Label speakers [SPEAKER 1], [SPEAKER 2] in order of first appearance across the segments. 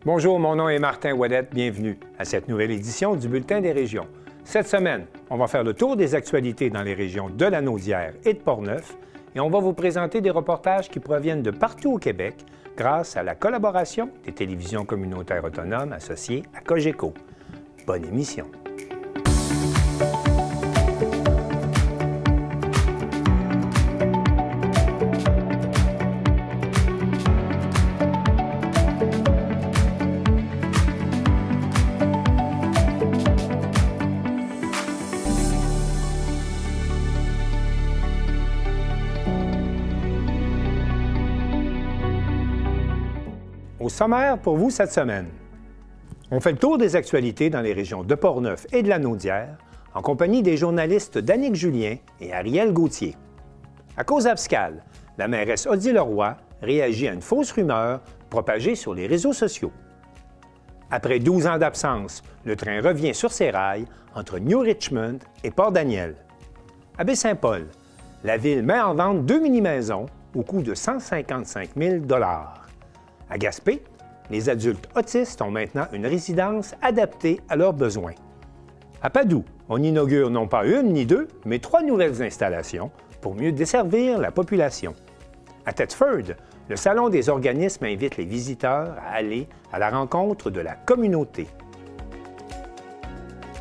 [SPEAKER 1] Bonjour, mon nom est Martin Ouellette. Bienvenue à cette nouvelle édition du Bulletin des régions. Cette semaine, on va faire le tour des actualités dans les régions de Lanaudière et de Portneuf et on va vous présenter des reportages qui proviennent de partout au Québec grâce à la collaboration des télévisions communautaires autonomes associées à Cogeco. Bonne émission! Au sommaire pour vous cette semaine, on fait le tour des actualités dans les régions de Portneuf et de Lanaudière en compagnie des journalistes Danick Julien et Ariel Gauthier. À cause abscale, la mairesse Odile Leroy réagit à une fausse rumeur propagée sur les réseaux sociaux. Après 12 ans d'absence, le train revient sur ses rails entre New Richmond et Port-Daniel. À Baie-Saint-Paul, la ville met en vente 2 mini-maisons au coût de 155 000 $. À Gaspé, les adultes autistes ont maintenant une résidence adaptée à leurs besoins. À Padoue, on inaugure non pas une ni deux, mais 3 nouvelles installations pour mieux desservir la population. À Thetford, le Salon des organismes invite les visiteurs à aller à la rencontre de la communauté.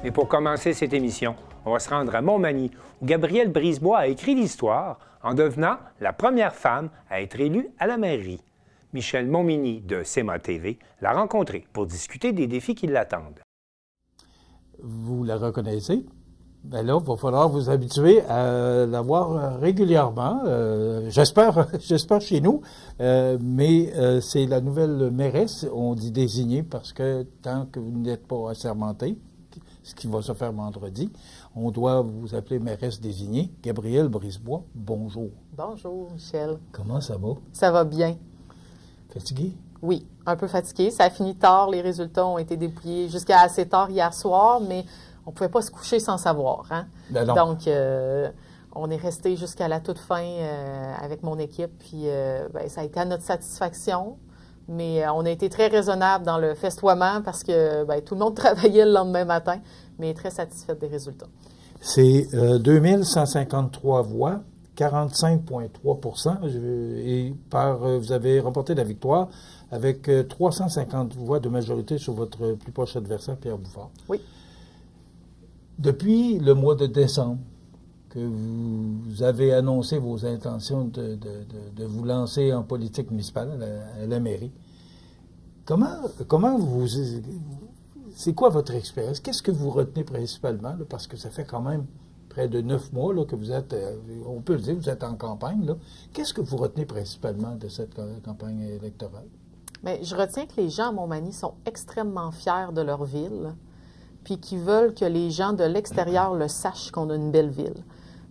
[SPEAKER 1] Et pour commencer cette émission, on va se rendre à Montmagny, où Gabrielle Brisebois a écrit l'histoire en devenant la première femme à être élue à la mairie. Michel Montminy de CEMA TV l'a rencontré pour discuter des défis qui l'attendent.
[SPEAKER 2] Vous la reconnaissez? Bien là, il va falloir vous habituer à la voir régulièrement. J'espère chez nous, mais c'est la nouvelle mairesse, on dit désignée, parce que tant que vous n'êtes pas assermentée, ce qui va se faire vendredi, on doit vous appeler mairesse désignée. Gabrielle Brisebois, bonjour.
[SPEAKER 3] Bonjour, Michel.
[SPEAKER 2] Comment ça va?
[SPEAKER 3] Ça va bien.
[SPEAKER 2] Fatigué?
[SPEAKER 3] Oui, un peu fatigué. Ça a fini tard. Les résultats ont été dépouillés jusqu'à assez tard hier soir, mais on ne pouvait pas se coucher sans savoir. Hein?
[SPEAKER 2] Ben non.
[SPEAKER 3] Donc, on est resté jusqu'à la toute fin avec mon équipe, puis ça a été à notre satisfaction. Mais on a été très raisonnable dans le festoiement parce que tout le monde travaillait le lendemain matin, mais très satisfaite des résultats.
[SPEAKER 2] C'est 2153 voix. 45,3 et vous avez remporté la victoire avec 350 voix de majorité sur votre plus proche adversaire, Pierre Bouffard.
[SPEAKER 3] Oui.
[SPEAKER 2] Depuis le mois de décembre, que vous avez annoncé vos intentions de vous lancer en politique municipale à la mairie, c'est quoi votre expérience? Qu'est-ce que vous retenez principalement? Là, parce que ça fait quand même près de 9 mois là, que vous êtes, on peut le dire, vous êtes en campagne. Qu'est-ce que vous retenez principalement de cette campagne électorale? Bien,
[SPEAKER 3] je retiens que les gens à Montmagny sont extrêmement fiers de leur ville, puis qui veulent que les gens de l'extérieur le sachent qu'on a une belle ville.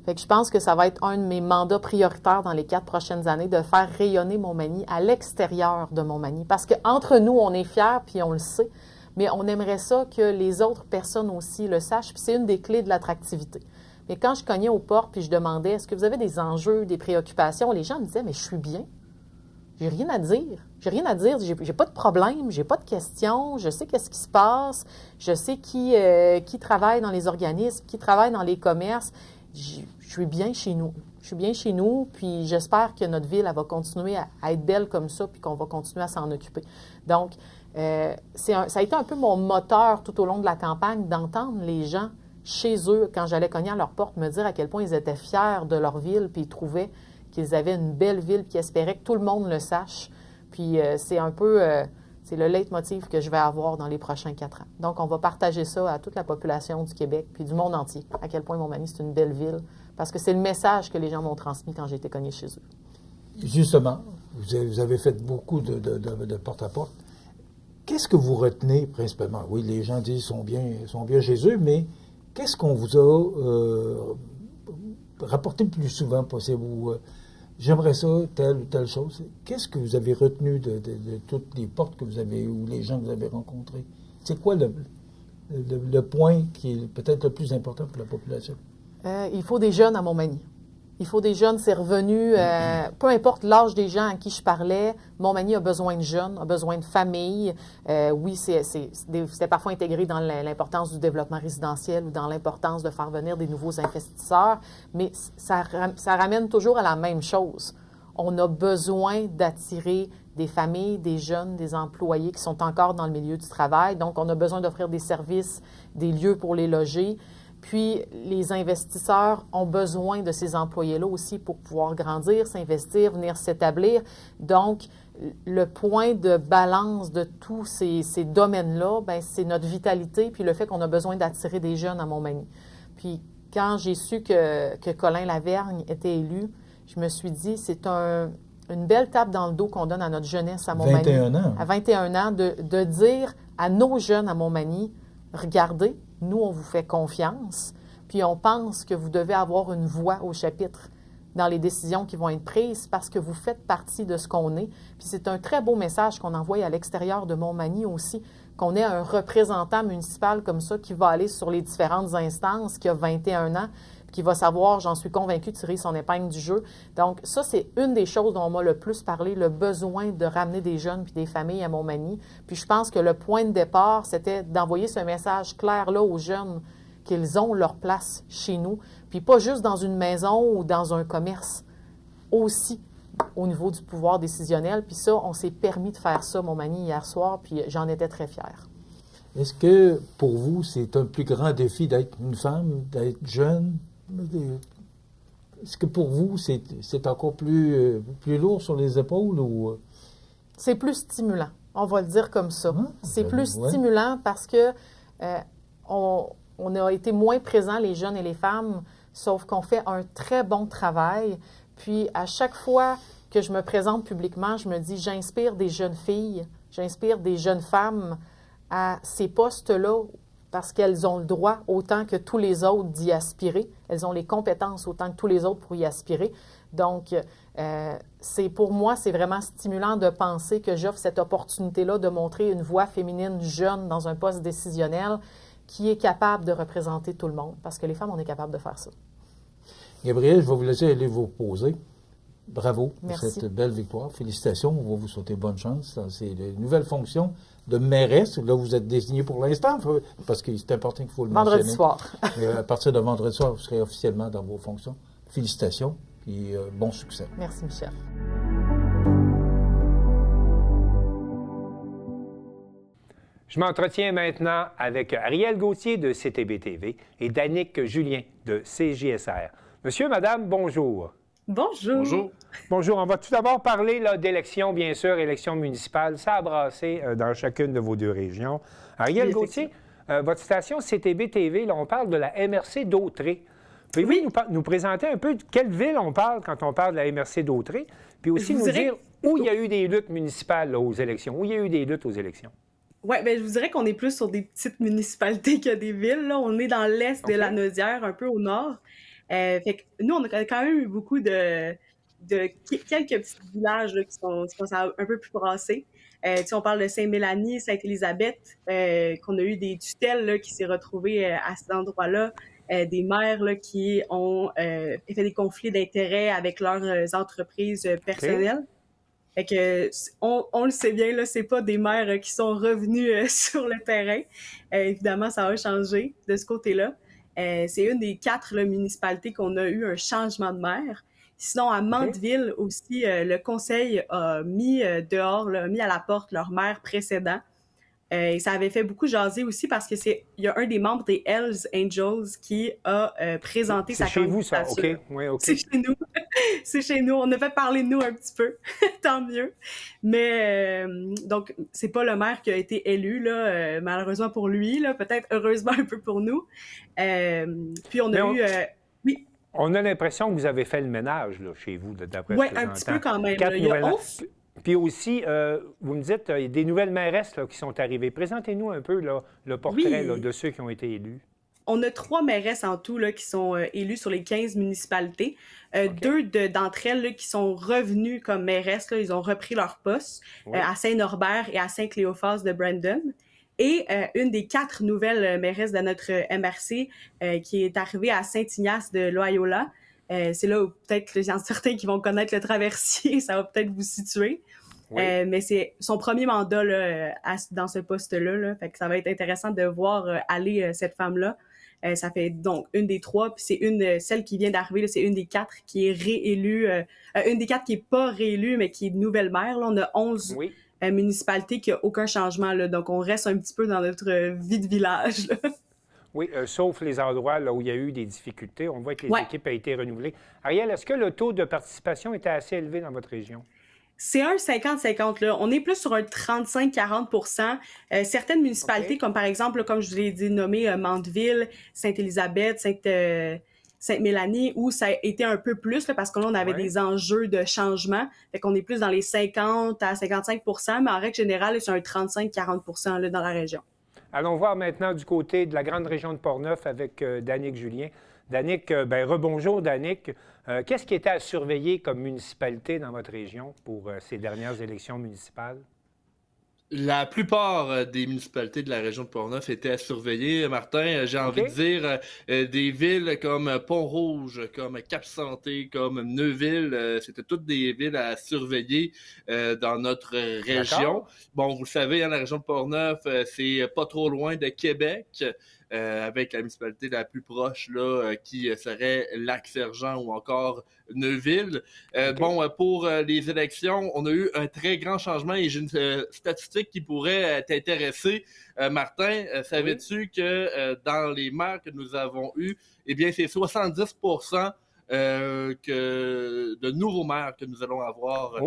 [SPEAKER 3] Fait que je pense que ça va être un de mes mandats prioritaires dans les 4 prochaines années, de faire rayonner Montmagny à l'extérieur de Montmagny. Parce qu'entre nous, on est fiers, puis on le sait, mais on aimerait ça que les autres personnes aussi le sachent, puis c'est une des clés de l'attractivité. Mais quand je cognais aux portes puis je demandais, est-ce que vous avez des enjeux, des préoccupations, les gens me disaient, mais je suis bien. J'ai rien à dire. J'ai rien à dire. J'ai pas de problème, j'ai pas de questions, je sais qu'est-ce qui se passe, je sais qui travaille dans les organismes, qui travaille dans les commerces. Je suis bien chez nous. Je suis bien chez nous, puis j'espère que notre ville, elle va continuer à être belle comme ça, puis qu'on va continuer à s'en occuper. Donc, ça a été un peu mon moteur tout au long de la campagne, d'entendre les gens chez eux, quand j'allais cogner à leur porte, me dire à quel point ils étaient fiers de leur ville, puis ils trouvaient qu'ils avaient une belle ville, puis ils espéraient que tout le monde le sache. Puis c'est un peu, c'est le leitmotiv que je vais avoir dans les prochains 4 ans. Donc, on va partager ça à toute la population du Québec, puis du monde entier, à quel point Montmagny, c'est une belle ville, parce que c'est le message que les gens m'ont transmis quand j'ai été cognée chez eux.
[SPEAKER 2] Justement, vous avez fait beaucoup de porte-à-porte. Qu'est-ce que vous retenez principalement? Oui, les gens disent qu'ils sont bien chez eux, mais qu'est-ce qu'on vous a rapporté le plus souvent possible? J'aimerais ça, telle ou telle chose. Qu'est-ce que vous avez retenu de toutes les portes que vous avez, ou les gens que vous avez rencontrés? C'est quoi le point qui est peut-être le plus important pour la population?
[SPEAKER 3] Il faut des jeunes à Montmagny. Il faut des jeunes, c'est revenu, peu importe l'âge des gens à qui je parlais, Montmagny a besoin de jeunes, a besoin de familles. Oui, c'est parfois intégré dans l'importance du développement résidentiel ou dans l'importance de faire venir des nouveaux investisseurs, mais ça ramène toujours à la même chose. On a besoin d'attirer des familles, des jeunes, des employés qui sont encore dans le milieu du travail. Donc, on a besoin d'offrir des services, des lieux pour les loger. Puis, les investisseurs ont besoin de ces employés-là aussi pour pouvoir grandir, s'investir, venir s'établir. Donc, le point de balance de tous ces domaines-là, bien, c'est notre vitalité puis le fait qu'on a besoin d'attirer des jeunes à Montmagny. Puis, quand j'ai su que Colin Lavergne était élu, je me suis dit, c'est une belle tape dans le dos qu'on donne à notre jeunesse à Montmagny.
[SPEAKER 2] 21 ans.
[SPEAKER 3] À 21 ans, de dire à nos jeunes à Montmagny, regardez, nous, on vous fait confiance, puis on pense que vous devez avoir une voix au chapitre dans les décisions qui vont être prises parce que vous faites partie de ce qu'on est. Puis c'est un très beau message qu'on envoie à l'extérieur de Montmagny aussi, qu'on ait un représentant municipal comme ça qui va aller sur les différentes instances, qui a 21 ans, qui va savoir, j'en suis convaincue, tirer son épingle du jeu. Donc ça, c'est une des choses dont on m'a le plus parlé, le besoin de ramener des jeunes puis des familles à Montmagny. Puis je pense que le point de départ, c'était d'envoyer ce message clair-là aux jeunes qu'ils ont leur place chez nous, puis pas juste dans une maison ou dans un commerce, aussi au niveau du pouvoir décisionnel. Puis ça, on s'est permis de faire ça, Montmagny, hier soir, puis j'en étais très fière.
[SPEAKER 2] Est-ce que, pour vous, c'est un plus grand défi d'être une femme, d'être jeune? Est-ce que pour vous, c'est encore plus lourd sur les épaules ou...
[SPEAKER 3] C'est plus stimulant, on va le dire comme ça. C'est plus stimulant parce que on a été moins présents, les jeunes et les femmes, sauf qu'on fait un très bon travail. Puis à chaque fois que je me présente publiquement, je me dis, j'inspire des jeunes filles, j'inspire des jeunes femmes à ces postes-là parce qu'elles ont le droit autant que tous les autres d'y aspirer. Elles ont les compétences autant que tous les autres pour y aspirer. Donc, pour moi, c'est vraiment stimulant de penser que j'offre cette opportunité-là de montrer une voix féminine jeune dans un poste décisionnel qui est capable de représenter tout le monde. Parce que les femmes, on est capable de faire ça.
[SPEAKER 2] Gabrielle, je vais vous laisser aller vous reposer. Bravo pour
[SPEAKER 3] Merci.
[SPEAKER 2] cette belle victoire. Félicitations. On va vous souhaiter bonne chance. C'est une nouvelle fonction de mairesse. Là, vous êtes désignée pour l'instant, parce que c'est important qu'il faut le mentionner.
[SPEAKER 3] Vendredi soir.
[SPEAKER 2] À partir de vendredi soir, vous serez officiellement dans vos fonctions. Félicitations et bon succès.
[SPEAKER 3] Merci, Michel.
[SPEAKER 1] Je m'entretiens maintenant avec Ariel Gauthier de CTB-TV et Danick Julien de CJSR. Monsieur, madame, bonjour.
[SPEAKER 4] Bonjour.
[SPEAKER 5] Bonjour.
[SPEAKER 1] Bonjour. On va tout d'abord parler d'élections, bien sûr, élections municipales. Ça a brassé dans chacune de vos deux régions. Ariel Gauthier, votre station CTB-TV, là, on parle de la MRC d'Autrey. Pouvez-vous nous présenter un peu de quelle ville on parle quand on parle de la MRC d'Autrey? Puis aussi nous dire où il y a eu des luttes municipales là, aux élections, où il y a eu des luttes aux élections.
[SPEAKER 4] Oui, bien, je vous dirais qu'on est plus sur des petites municipalités que des villes. Là. On est dans l'est de la Naudière, un peu au nord. Fait que nous, on a quand même eu beaucoup de quelques petits villages là, qui sont un peu plus brassés. On parle de Saint-Mélanie, Sainte-Élisabeth, qu'on a eu des tutelles là, qui s'est retrouvées à cet endroit-là, des maires là, qui ont fait des conflits d'intérêts avec leurs entreprises personnelles. Fait que on le sait bien, là, c'est pas des maires qui sont revenus sur le terrain. Évidemment, ça va changer de ce côté-là. C'est une des 4 là, municipalités qu'on a eu un changement de maire. Sinon, à Mandeville aussi, le conseil a mis dehors, là, mis à la porte leur maire précédent. Et ça avait fait beaucoup jaser aussi parce que il y a un des membres des Hells Angels qui a présenté sa candidature.
[SPEAKER 1] C'est chez vous, ça? OK. Oui, OK.
[SPEAKER 4] C'est chez nous. C'est chez nous. On a fait parler de nous un petit peu. Tant mieux. Mais, donc, c'est pas le maire qui a été élu, là, malheureusement pour lui, là, peut-être heureusement un peu pour nous. Puis on a eu... oui.
[SPEAKER 1] On a l'impression que vous avez fait le ménage, là, chez vous, d'après
[SPEAKER 4] ce que j'entends. Oui, un petit peu quand même.
[SPEAKER 1] Puis aussi, vous me dites, il y a des nouvelles mairesses là, qui sont arrivées. Présentez-nous un peu là, le portrait là, de ceux qui ont été élus.
[SPEAKER 4] On a 3 mairesses en tout là, qui sont élues sur les 15 municipalités. 2 d'entre elles là, qui sont revenues comme mairesses. Là, ils ont repris leur poste à Saint-Norbert et à Saint-Cléophas de Brandon. Et une des 4 nouvelles mairesses de notre MRC qui est arrivée à Saint-Ignace de Loyola. C'est là où peut-être il y en a certains qui vont connaître le traversier, ça va peut-être vous situer.
[SPEAKER 1] Oui.
[SPEAKER 4] Mais c'est son premier mandat là, dans ce poste-là. Là. Fait que ça va être intéressant de voir aller cette femme-là. Ça fait donc une des 3, puis c'est celle qui vient d'arriver, là, c'est une des 4 qui est réélue, une des 4 qui est pas réélue, mais qui est nouvelle maire. Là, on a 11
[SPEAKER 1] Oui.
[SPEAKER 4] municipalités qui a aucun changement, là, donc on reste un petit peu dans notre vie de village. Là.
[SPEAKER 1] Oui, sauf les endroits là, où il y a eu des difficultés. On voit que les
[SPEAKER 4] Ouais.
[SPEAKER 1] équipes ont été renouvelées. Ariel, est-ce que le taux de participation était assez élevé dans votre région?
[SPEAKER 4] C'est un 50-50, là. On est plus sur un 35-40 certaines municipalités,
[SPEAKER 1] OK.
[SPEAKER 4] comme par exemple, là, comme je vous l'ai dit, nommé Mandeville, Sainte-Élisabeth, Sainte-Mélanie, où ça a été un peu plus, là, parce que là, on avait
[SPEAKER 1] Ouais.
[SPEAKER 4] des enjeux de changement. Fait qu'on est plus dans les 50 à 55 mais en règle générale, c'est un 35-40 là, dans la région.
[SPEAKER 1] Allons voir maintenant du côté de la grande région de Portneuf avec Danick Julien. Danick, rebonjour Danick. Qu'est-ce qui était à surveiller comme municipalité dans votre région pour ces dernières élections municipales?
[SPEAKER 5] La plupart des municipalités de la région de Portneuf étaient à surveiller. Martin, j'ai envie de dire des villes comme Pont-Rouge, comme Cap-Santé, comme Neuville, c'était toutes des villes à surveiller dans notre région.
[SPEAKER 1] D'accord.
[SPEAKER 5] Bon, vous le savez, hein, la région de Portneuf, c'est pas trop loin de Québec. Avec la municipalité la plus proche là, qui serait Lac-Sergent ou encore Neuville.
[SPEAKER 1] OK.
[SPEAKER 5] Bon, pour les élections, on a eu un très grand changement et j'ai une statistique qui pourrait t'intéresser. Martin, savais-tu que dans les maires que nous avons eus, eh bien, c'est 70% de nouveaux maires que nous allons avoir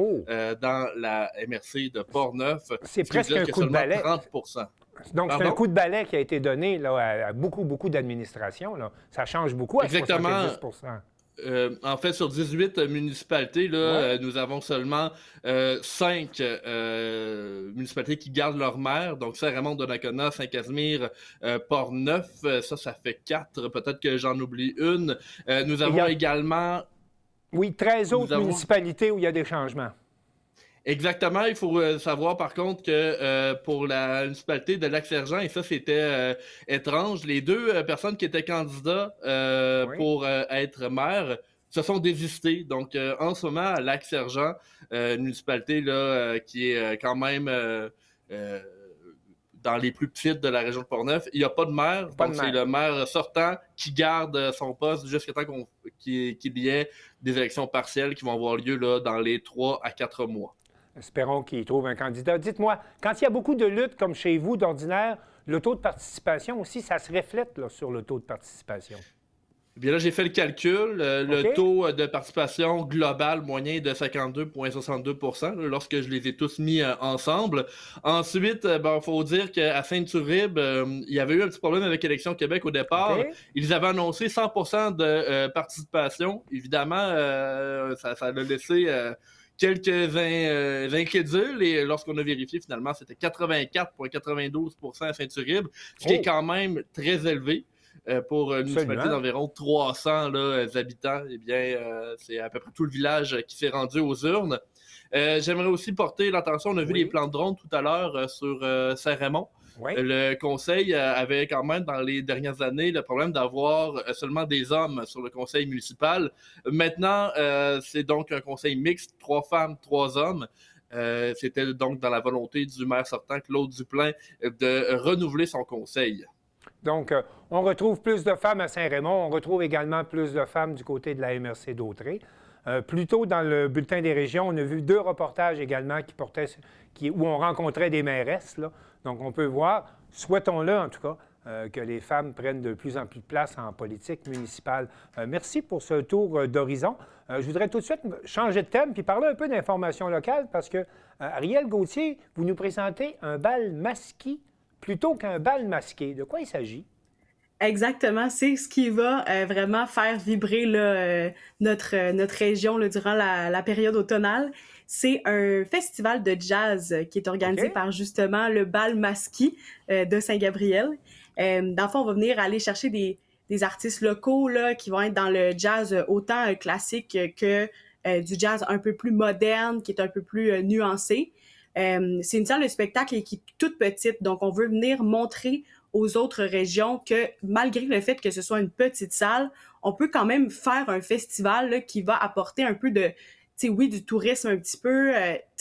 [SPEAKER 5] dans la MRC de Portneuf.
[SPEAKER 1] C'est presque un coup de balai.
[SPEAKER 5] 30%.
[SPEAKER 1] Donc, c'est un coup de balai qui a été donné là, à beaucoup d'administrations. Ça change beaucoup à
[SPEAKER 5] Exactement.
[SPEAKER 1] 70%.
[SPEAKER 5] En fait, sur 18 municipalités, là, nous avons seulement 5 municipalités qui gardent leur maire. Donc, Saint-Raymond, Donnacona, Saint-Casimir, Portneuf, ça fait 4. Peut-être que j'en oublie une. Nous avons également...
[SPEAKER 1] Oui, 13 autres municipalités où il y a des changements.
[SPEAKER 5] Exactement. Il faut savoir, par contre, que pour la municipalité de Lac-Sergent, et ça, c'était étrange, les 2 personnes qui étaient candidats pour être maire se sont désistés. Donc, en ce moment, à Lac-Sergent, une municipalité là, qui est quand même dans les plus petites de la région de Portneuf, il n'y a pas de maire. Donc, c'est le maire sortant qui garde son poste jusqu'à temps qu'il y ait des élections partielles qui vont avoir lieu là, dans les 3 à 4 mois.
[SPEAKER 1] Espérons qu'il trouve un candidat. Dites-moi, quand il y a beaucoup de luttes comme chez vous d'ordinaire, le taux de participation aussi, ça se reflète là, sur le taux de participation?
[SPEAKER 5] Bien là, j'ai fait le calcul. Le taux de participation global moyen est de 52,62% lorsque je les ai tous mis ensemble. Ensuite, il faut dire qu'à Sainte-Turibe, il y avait eu un petit problème avec Élections Québec au départ. Ils avaient annoncé 100% de participation. Évidemment, ça a laissé... quelques incrédules, et lorsqu'on a vérifié, finalement, c'était 84,92% à Sainte-Turibe, ce qui est quand même très élevé pour une municipalité d'environ 300 là, habitants. Eh bien, c'est à peu près tout le village qui s'est rendu aux urnes. J'aimerais aussi porter l'attention, on a vu les plans de drone tout à l'heure sur Saint-Raymond. Le conseil avait quand même, dans les dernières années, le problème d'avoir seulement des hommes sur le conseil municipal. Maintenant, c'est donc un conseil mixte, 3 femmes, 3 hommes. C'était donc dans la volonté du maire sortant, Claude Duplain, de renouveler son conseil.
[SPEAKER 1] Donc, on retrouve plus de femmes à Saint-Raymond. On retrouve également plus de femmes du côté de la MRC d'Autrey. Plus tôt, dans le bulletin des régions, on a vu 2 reportages également où on rencontrait des mairesses. Là. Donc, on peut voir, souhaitons-le en tout cas, que les femmes prennent de plus en plus de place en politique municipale. Merci pour ce tour d'horizon. Je voudrais tout de suite changer de thème puis parler un peu d'information locale parce que, Ariel Gauthier, vous nous présentez un bal masqué plutôt qu'un bal masqué. De quoi il s'agit?
[SPEAKER 4] Exactement, c'est ce qui va vraiment faire vibrer là, notre région là, durant la période automnale. C'est un festival de jazz qui est organisé par justement le bal masqué de Saint-Gabriel. Dans le fond, on va venir aller chercher des artistes locaux là, qui vont être dans le jazz autant classique que du jazz un peu plus moderne, qui est un peu plus nuancé. C'est une salle de spectacle qui est toute petite, donc on veut venir montrer aux autres régions que malgré le fait que ce soit une petite salle, on peut quand même faire un festival là, qui va apporter un peu de, oui, du tourisme un petit peu,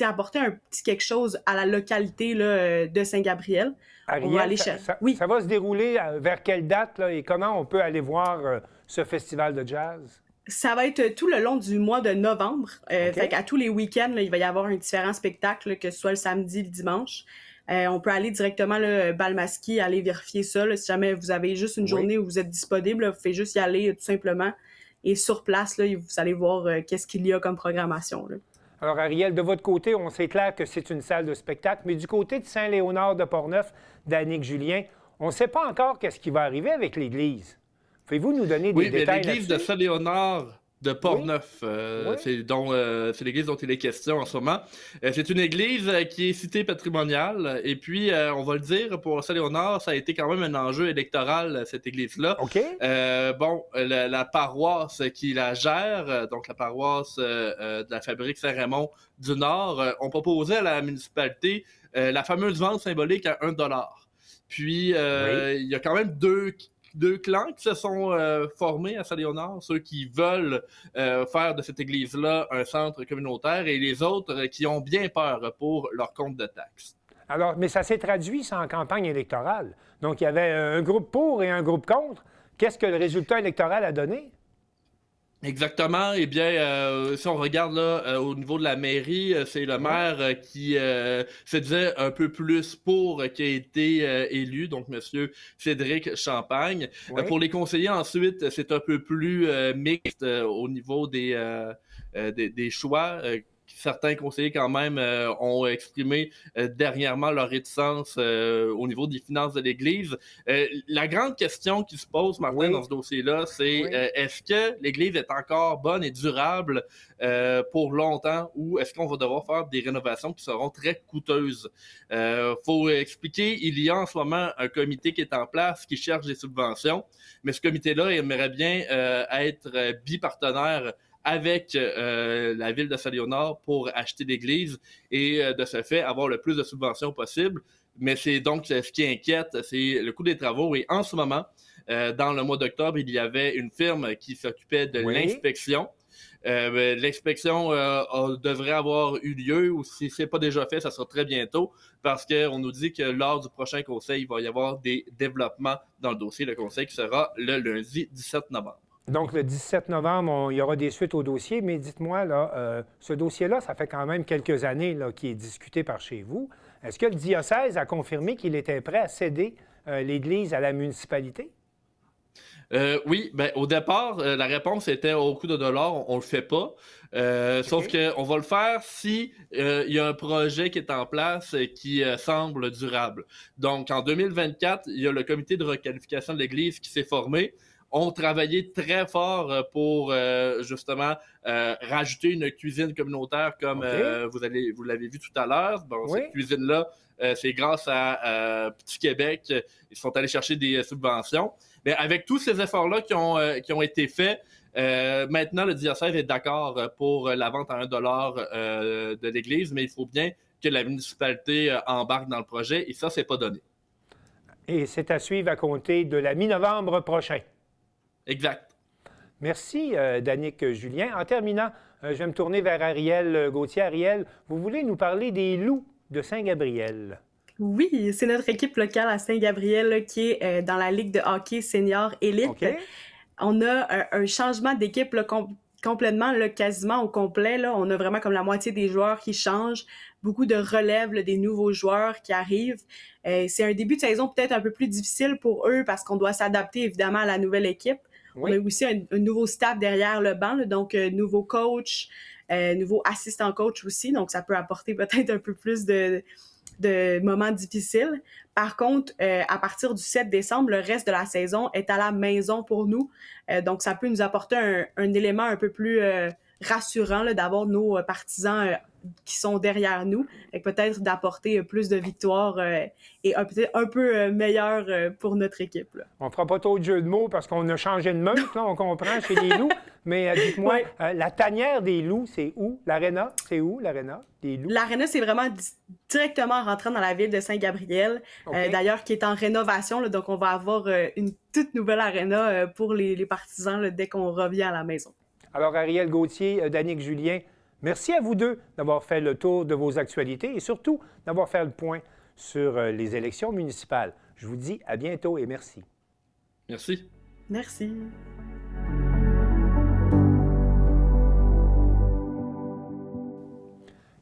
[SPEAKER 4] apporter un petit quelque chose à la localité là, de Saint-Gabriel.
[SPEAKER 1] Ariel,
[SPEAKER 4] on va aller
[SPEAKER 1] oui. Ça va se dérouler vers quelle date là, et comment on peut aller voir ce festival de jazz?
[SPEAKER 4] Ça va être tout le long du mois de novembre. Fait qu'à tous les week-ends, là, il va y avoir un différent spectacle, là, que ce soit le samedi, le dimanche. On peut aller directement là, Balmasquie, aller vérifier ça. Là, si jamais vous avez juste une journée où vous êtes disponible, là, vous pouvez juste y aller tout simplement. Et sur place, là, vous allez voir qu'est-ce qu'il y a comme programmation. Là.
[SPEAKER 1] Alors, Ariel, de votre côté, on sait clair que c'est une salle de spectacle, mais du côté de Saint-Léonard de Portneuf, d'Annick Julien, on ne sait pas encore qu'est-ce qui va arriver avec l'église. Pouvez-vous nous donner des détails là-dessus?
[SPEAKER 5] L'église de Saint-Léonard de Portneuf, c'est l'église dont il est question en ce moment. C'est une église qui est citée patrimoniale, et puis, on va le dire, pour Saint-Léonard, ça a été quand même un enjeu électoral, cette église-là. La paroisse qui la gère, donc la paroisse de la Fabrique Saint-Raymond du Nord, ont proposé à la municipalité la fameuse vente symbolique à 1 $. Puis, il y a quand même deux clans qui se sont formés à Saint-Léonard, ceux qui veulent faire de cette église-là un centre communautaire et les autres qui ont bien peur pour leur compte de taxes.
[SPEAKER 1] Alors, mais ça s'est traduit, ça, en campagne électorale. Donc, il y avait un groupe pour et un groupe contre. Qu'est-ce que le résultat électoral a donné?
[SPEAKER 5] Exactement. Eh bien, si on regarde là au niveau de la mairie, c'est le maire qui se disait un peu plus pour qui a été élu, donc Monsieur Cédric Champagne. Pour les conseillers, ensuite, c'est un peu plus mixte au niveau des choix. Certains conseillers, quand même, ont exprimé dernièrement leur réticence au niveau des finances de l'Église. La grande question qui se pose, Martin, dans ce dossier-là, c'est est-ce que l'Église est encore bonne et durable pour longtemps ou est-ce qu'on va devoir faire des rénovations qui seront très coûteuses? Faut expliquer, il y a en ce moment un comité qui est en place qui cherche des subventions, mais ce comité-là aimerait bien être bipartenaire avec la ville de Saint-Léonard pour acheter l'église et de ce fait avoir le plus de subventions possible. Mais c'est donc ce qui inquiète, c'est le coût des travaux. Et en ce moment, dans le mois d'octobre, il y avait une firme qui s'occupait de l'inspection. L'inspection devrait avoir eu lieu, ou si ce n'est pas déjà fait, ça sera très bientôt, parce qu'on nous dit que lors du prochain conseil, il va y avoir des développements dans le dossier. Le conseil qui sera le lundi 17 novembre.
[SPEAKER 1] Donc, le 17 novembre, il y aura des suites au dossier, mais dites-moi, là, ce dossier-là, ça fait quand même quelques années qu'il est discuté par chez vous. Est-ce que le diocèse a confirmé qu'il était prêt à céder l'Église à la municipalité?
[SPEAKER 5] Oui, ben, au départ, la réponse était au coût de $, on le fait pas. Sauf qu'on va le faire si il y a un projet qui est en place qui semble durable. Donc, en 2024, il y a le comité de requalification de l'Église qui s'est formé. Ont travaillé très fort pour justement rajouter une cuisine communautaire comme vous l'avez vu tout à l'heure. Bon, cette cuisine-là, c'est grâce à Petit Québec. Ils sont allés chercher des subventions. Mais avec tous ces efforts-là qui ont été faits, maintenant le diocèse est d'accord pour la vente à 1 $ de l'Église, mais il faut bien que la municipalité embarque dans le projet et ça, c'est pas donné.
[SPEAKER 1] Et c'est à suivre à compter de la mi-novembre prochain.
[SPEAKER 5] Exact.
[SPEAKER 1] Merci, Danick Julien. En terminant, je vais me tourner vers Ariel Gauthier. Ariel, vous voulez nous parler des Loups de Saint-Gabriel?
[SPEAKER 4] Oui, c'est notre équipe locale à Saint-Gabriel qui est dans la Ligue de hockey senior élite. On a un changement d'équipe complètement, là, quasiment au complet. Là. On a vraiment comme la moitié des joueurs qui changent, beaucoup de relèves, là, des nouveaux joueurs qui arrivent. C'est un début de saison peut-être un peu plus difficile pour eux parce qu'on doit s'adapter évidemment à la nouvelle équipe. On a aussi un nouveau staff derrière le banc, là, donc nouveau coach, nouveau assistant coach aussi, donc ça peut apporter peut-être un peu plus de moments difficiles. Par contre, à partir du 7 décembre, le reste de la saison est à la maison pour nous, donc ça peut nous apporter un élément un peu plus rassurant d'avoir nos partisans qui sont derrière nous, et peut-être d'apporter plus de victoires et peut-être un peu meilleur pour notre équipe. Là.
[SPEAKER 1] On ne fera pas trop de jeux de mots parce qu'on a changé de meute, là, on comprend, chez les loups. Mais dites-moi, la tanière des loups, c'est où? L'aréna, c'est où, l'aréna des loups?
[SPEAKER 4] L'aréna, c'est vraiment directement en rentrant dans la ville de Saint-Gabriel, d'ailleurs, qui est en rénovation. Là, donc, on va avoir une toute nouvelle aréna pour les partisans là, dès qu'on revient à la maison. Alors,
[SPEAKER 1] Ariel Gauthier, Danick Julien, merci à vous deux d'avoir fait le tour de vos actualités et surtout d'avoir fait le point sur les élections municipales. Je vous dis à bientôt et merci.
[SPEAKER 5] Merci.
[SPEAKER 4] Merci.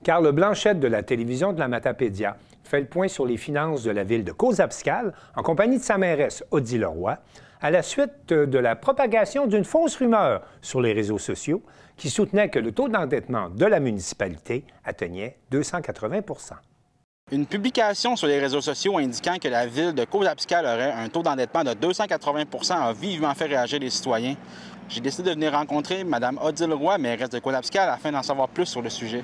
[SPEAKER 1] Carl Blanchette de la télévision de la Matapédia fait le point sur les finances de la ville de Cozaabscale en compagnie de sa mairesse Odile Leroy à la suite de la propagation d'une fausse rumeur sur les réseaux sociaux qui soutenait que le taux d'endettement de la municipalité atteignait 280 %.
[SPEAKER 6] Une publication sur les réseaux sociaux indiquant que la ville de Cozaabscale aurait un taux d'endettement de 280 % a vivement fait réagir les citoyens. J'ai décidé de venir rencontrer Mme Odile Roy, mairesse de Cozaabscale, afin d'en savoir plus sur le sujet.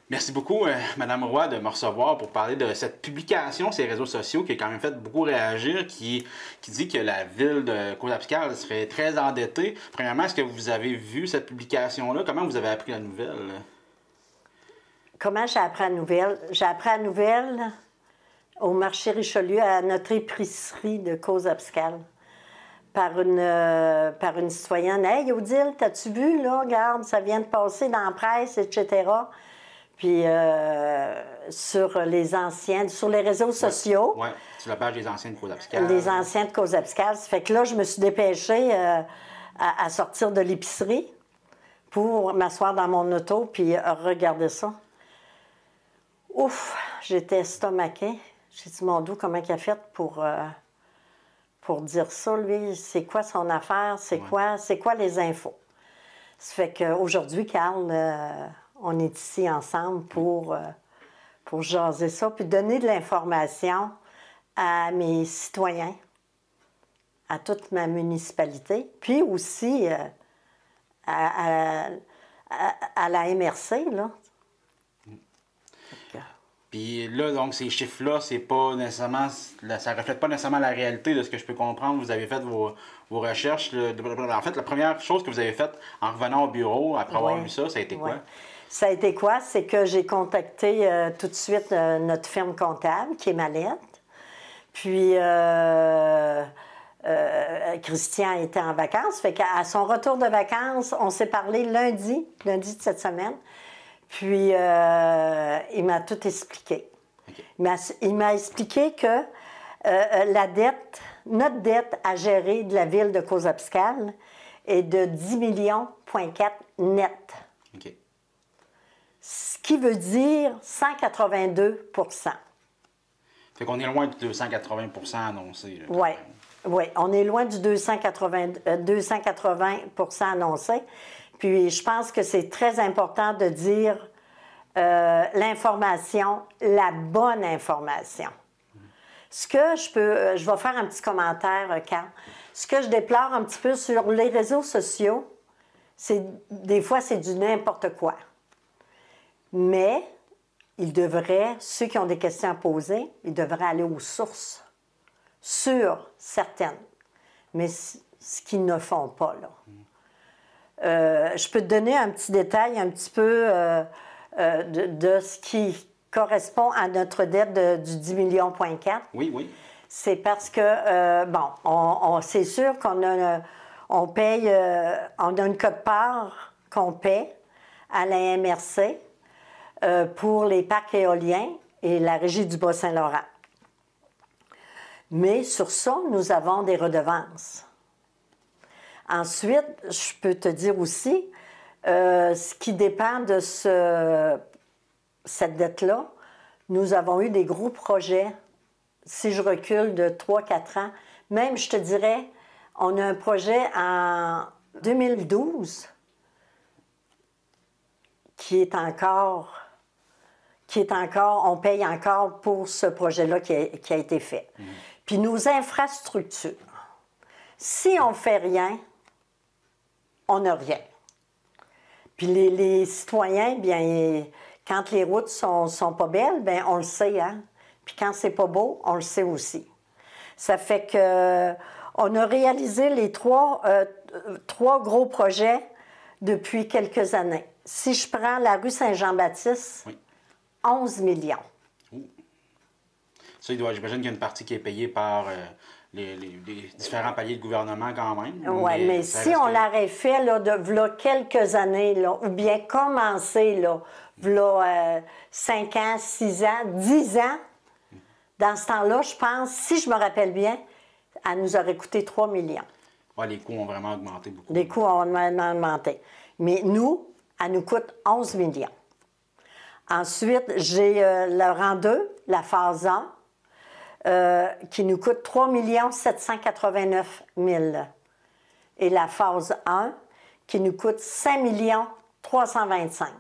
[SPEAKER 6] Merci beaucoup, Mme Roy, de me recevoir pour parler de cette publication sur les réseaux sociaux qui a quand même fait beaucoup réagir, qui dit que la ville de Cozaabscale serait très endettée. Premièrement, est-ce que vous avez vu cette publication-là? Comment vous avez appris la nouvelle?
[SPEAKER 7] Comment j'ai appris la nouvelle? J'ai appris la nouvelle au marché Richelieu, à notre épicerie de Cozaabscale, par une citoyenne. « Hey, Odile, t'as-tu vu, là? Regarde, ça vient de passer dans la presse, etc. » Puis sur les réseaux sociaux.
[SPEAKER 6] Oui, sur la page des anciens de Cozaabscale.
[SPEAKER 7] Les anciens de Cozaabscale. Ça fait que là, je me suis dépêchée à sortir de l'épicerie pour m'asseoir dans mon auto puis regarder ça. Ouf, j'étais estomaquée. J'ai dit, mon Dieu, comment il a fait pour dire ça, lui? C'est quoi son affaire? C'est quoi les infos? Ça fait qu'aujourd'hui, Carl, on est ici ensemble pour jaser ça, puis donner de l'information à mes citoyens, à toute ma municipalité, puis aussi à la MRC, là.
[SPEAKER 6] Puis là, donc, ces chiffres-là, c'est pas nécessairement, ça ne reflète pas nécessairement la réalité de ce que je peux comprendre. Vous avez fait vos recherches. En fait, la première chose que vous avez faite en revenant au bureau, après avoir vu ça, ça a été quoi?
[SPEAKER 7] Ça a été quoi? C'est que j'ai contacté tout de suite notre firme comptable, qui est Mallette. Puis, Christian était en vacances. Fait qu'à son retour de vacances, on s'est parlé lundi de cette semaine. Puis, il m'a tout expliqué. Okay. Il m'a expliqué que notre dette à gérer de la ville de Cozaabscale est de 10,4 millions net.
[SPEAKER 6] Okay.
[SPEAKER 7] Ce qui veut dire 182 %.
[SPEAKER 6] Fait qu'on est loin du 280 % annoncé.
[SPEAKER 7] Oui, on est loin du 280 % annoncé. Puis je pense que c'est très important de dire l'information, la bonne information. Ce que je vais faire un petit commentaire, Carl. Ce que je déplore un petit peu sur les réseaux sociaux, c'est des fois c'est du n'importe quoi. Mais ceux qui ont des questions à poser, ils devraient aller aux sources, sur certaines. Mais ce qu'ils ne font pas, là. Je peux te donner un petit détail un petit peu de ce qui correspond à notre dette du 10,4 millions.
[SPEAKER 6] Oui.
[SPEAKER 7] C'est parce que, c'est sûr on paye, on a une quote-part qu'on paie à la MRC pour les parcs éoliens et la Régie du Bas-Saint-Laurent. Mais sur ça, nous avons des redevances. Ensuite, je peux te dire aussi, ce qui dépend de cette dette-là, nous avons eu des gros projets, si je recule de 3-4 ans. Même, je te dirais, on a un projet en 2012 qui est encore, on paye encore pour ce projet-là qui a été fait. Puis nos infrastructures, si on ne fait rien, on n'a rien. Puis les citoyens, bien, quand les routes sont pas belles, bien, on le sait, hein? Puis quand c'est pas beau, on le sait aussi. Ça fait que on a réalisé les trois gros projets depuis quelques années. Si je prends la rue Saint-Jean-Baptiste, oui. 11 millions.
[SPEAKER 6] Ça, j'imagine qu'il y a une partie qui est payée par les différents paliers de gouvernement quand même.
[SPEAKER 7] Oui, mais si on l'aurait fait là, de quelques années, là, ou bien commencé, là, 5 ans, 6 ans, 10 ans, dans ce temps-là, je pense, si je me rappelle bien, elle nous aurait coûté 3 millions.
[SPEAKER 6] Oui, les coûts ont vraiment augmenté beaucoup.
[SPEAKER 7] Les coûts ont vraiment augmenté. Mais nous, elle nous coûte 11 millions. Ensuite, j'ai le rang 2, la phase 1, qui nous coûte 3 789 000. Et la phase 1, qui nous coûte 5 325 000.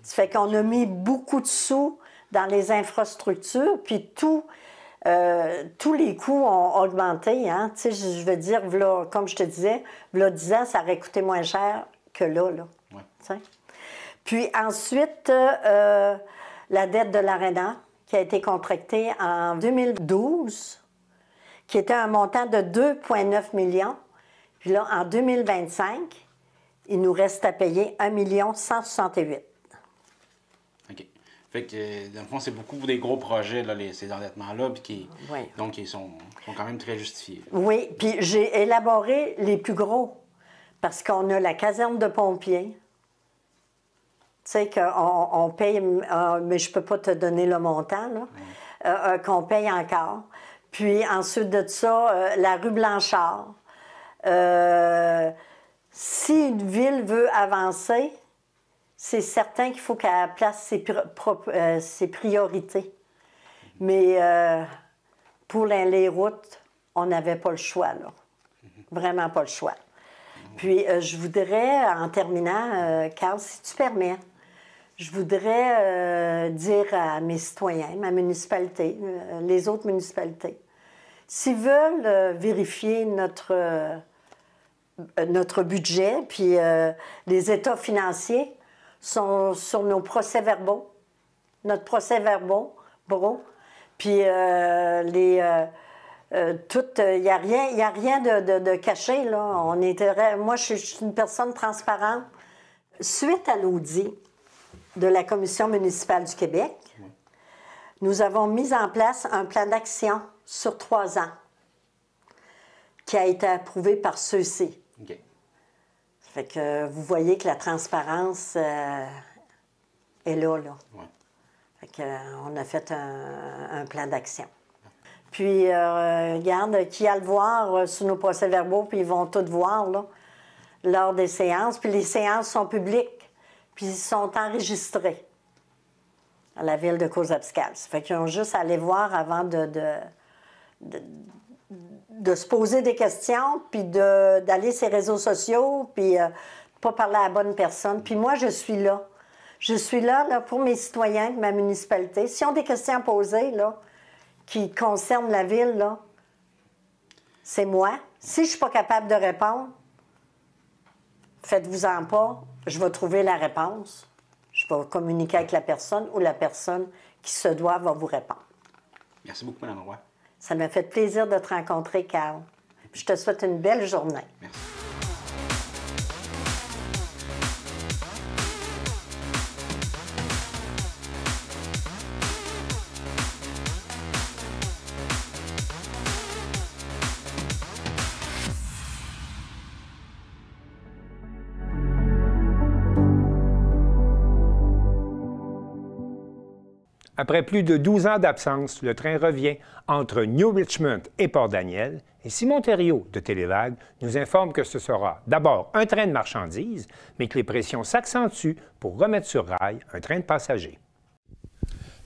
[SPEAKER 7] Ça fait qu'on a mis beaucoup de sous dans les infrastructures, puis tous les coûts ont augmenté. Hein? Tu sais, je veux dire, là, comme je te disais, là, 10 ans, ça aurait coûté moins cher que là. Ouais. Puis ensuite, la dette de l'Arena, qui a été contractée en 2012, qui était un montant de 2,9 millions. Puis là, en 2025, il nous reste à payer 1 168 000.
[SPEAKER 6] OK. Fait que, dans le fond, c'est beaucoup des gros projets, là, ces endettements-là, puis donc ils sont quand même très justifiés.
[SPEAKER 7] Oui, puis j'ai élaboré les plus gros, parce qu'on a la caserne de pompiers. Tu sais qu'on paye, mais je ne peux pas te donner le montant, là, qu'on paye encore. Puis ensuite de ça, la rue Blanchard. Si une ville veut avancer, c'est certain qu'il faut qu'elle place ses priorités. Mais pour les routes, on n'avait pas le choix, là. Vraiment pas le choix. Puis je voudrais, en terminant, Carl, si tu permets, je voudrais dire à mes citoyens, ma municipalité, les autres municipalités, s'ils veulent vérifier notre budget, puis les états financiers sont sur nos procès-verbaux, notre procès-verbaux, puis il n'y a rien de caché, là. Moi, je suis une personne transparente. Suite à l'audit de la Commission municipale du Québec, nous avons mis en place un plan d'action sur 3 ans qui a été approuvé par ceux-ci.
[SPEAKER 6] OK.
[SPEAKER 7] Ça fait que vous voyez que la transparence est là.
[SPEAKER 6] Ouais.
[SPEAKER 7] Fait qu'on a fait un plan d'action. Puis, regarde, qui a le voir sur nos procès-verbaux, puis ils vont tout voir, là, lors des séances. Puis les séances sont publiques, puis ils sont enregistrés à la ville de Cosapiscal. Ça fait qu'ils ont juste à aller voir avant de se poser des questions, puis d'aller sur les réseaux sociaux, puis pas parler à la bonne personne. Puis moi, je suis là. Je suis là pour mes citoyens de ma municipalité. S'ils ont des questions à poser, là, qui concernent la ville, là, c'est moi. Si je ne suis pas capable de répondre, faites-vous-en pas, je vais trouver la réponse. Je vais communiquer avec la personne ou la personne qui se doit va vous répondre.
[SPEAKER 6] Merci beaucoup, Mme Roy.
[SPEAKER 7] Ça m'a fait plaisir de te rencontrer, Carl. Je te souhaite une belle journée.
[SPEAKER 6] Merci.
[SPEAKER 1] Après plus de 12 ans d'absence, le train revient entre New Richmond et Port-Daniel et Simon Thériault de Télévague nous informe que ce sera d'abord un train de marchandises, mais que les pressions s'accentuent pour remettre sur rail un train de passagers.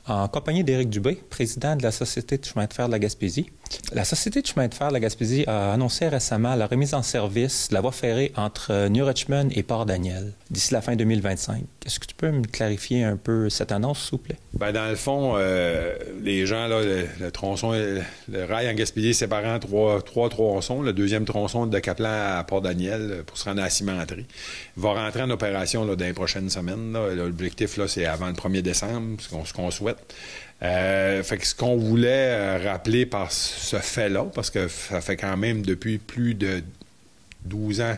[SPEAKER 8] En compagnie d'Éric Dubé, président de la Société de chemin de fer de la Gaspésie. La Société de chemin de fer de la Gaspésie a annoncé récemment la remise en service de la voie ferrée entre New Richmond et Port-Daniel d'ici la fin 2025. Est-ce que tu peux me clarifier un peu cette annonce, s'il vous plaît?
[SPEAKER 9] Bien, dans le fond, les gens, là, le tronçon, le rail en Gaspésie est séparé en trois tronçons. Le deuxième tronçon de Caplan à Port-Daniel pour se rendre à la cimenterie va rentrer en opération là, dans les prochaines semaines. L'objectif, là, c'est avant le 1er décembre, ce qu'on souhaite. Fait que ce qu'on voulait rappeler par ce fait-là, parce que ça fait quand même depuis plus de 12 ans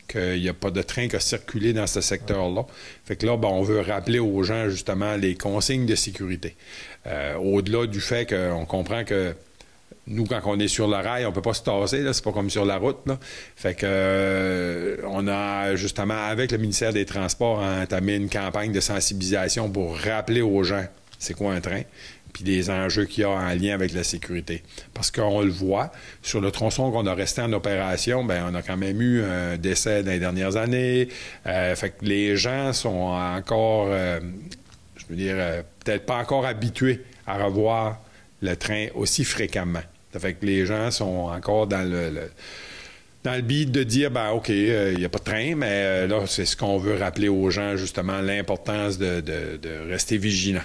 [SPEAKER 9] qu'il n'y a pas de train qui a circulé dans ce secteur-là. Fait que là, ben, on veut rappeler aux gens, justement, les consignes de sécurité. Au-delà du fait qu'on comprend que nous, quand on est sur le rail, on ne peut pas se tasser, là, c'est pas comme sur la route, là. Fait que on a, justement, avec le ministère des Transports, entamé une campagne de sensibilisation pour rappeler aux gens c'est quoi un train, puis les enjeux qu'il y a en lien avec la sécurité. Parce qu'on le voit, sur le tronçon qu'on a resté en opération, bien, on a quand même eu un décès dans les dernières années. Fait que les gens sont encore, je veux dire, peut-être pas encore habitués à revoir le train aussi fréquemment. Ça fait que les gens sont encore dans le beat de dire, ben OK, il n'y a pas de train, mais là, c'est ce qu'on veut rappeler aux gens, justement, l'importance de rester vigilant.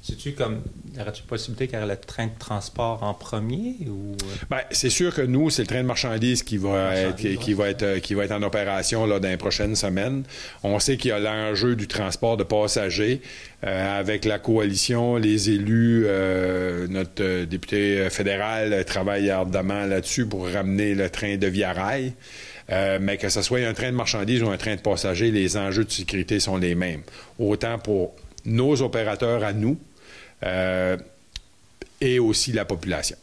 [SPEAKER 8] C'est-tu comme, y aurait-il possibilité qu'il y ait le train de transport en premier ou?
[SPEAKER 9] Bien, c'est sûr que nous, c'est le train de marchandises qui va être en opération là, dans les prochaines semaines. On sait qu'il y a l'enjeu du transport de passagers avec la coalition, les élus, notre député fédéral travaille ardemment là-dessus pour ramener le train de Via Rail. Mais que ce soit un train de marchandises ou un train de passagers, les enjeux de sécurité sont les mêmes. Autant pour nos opérateurs à nous, et aussi la population.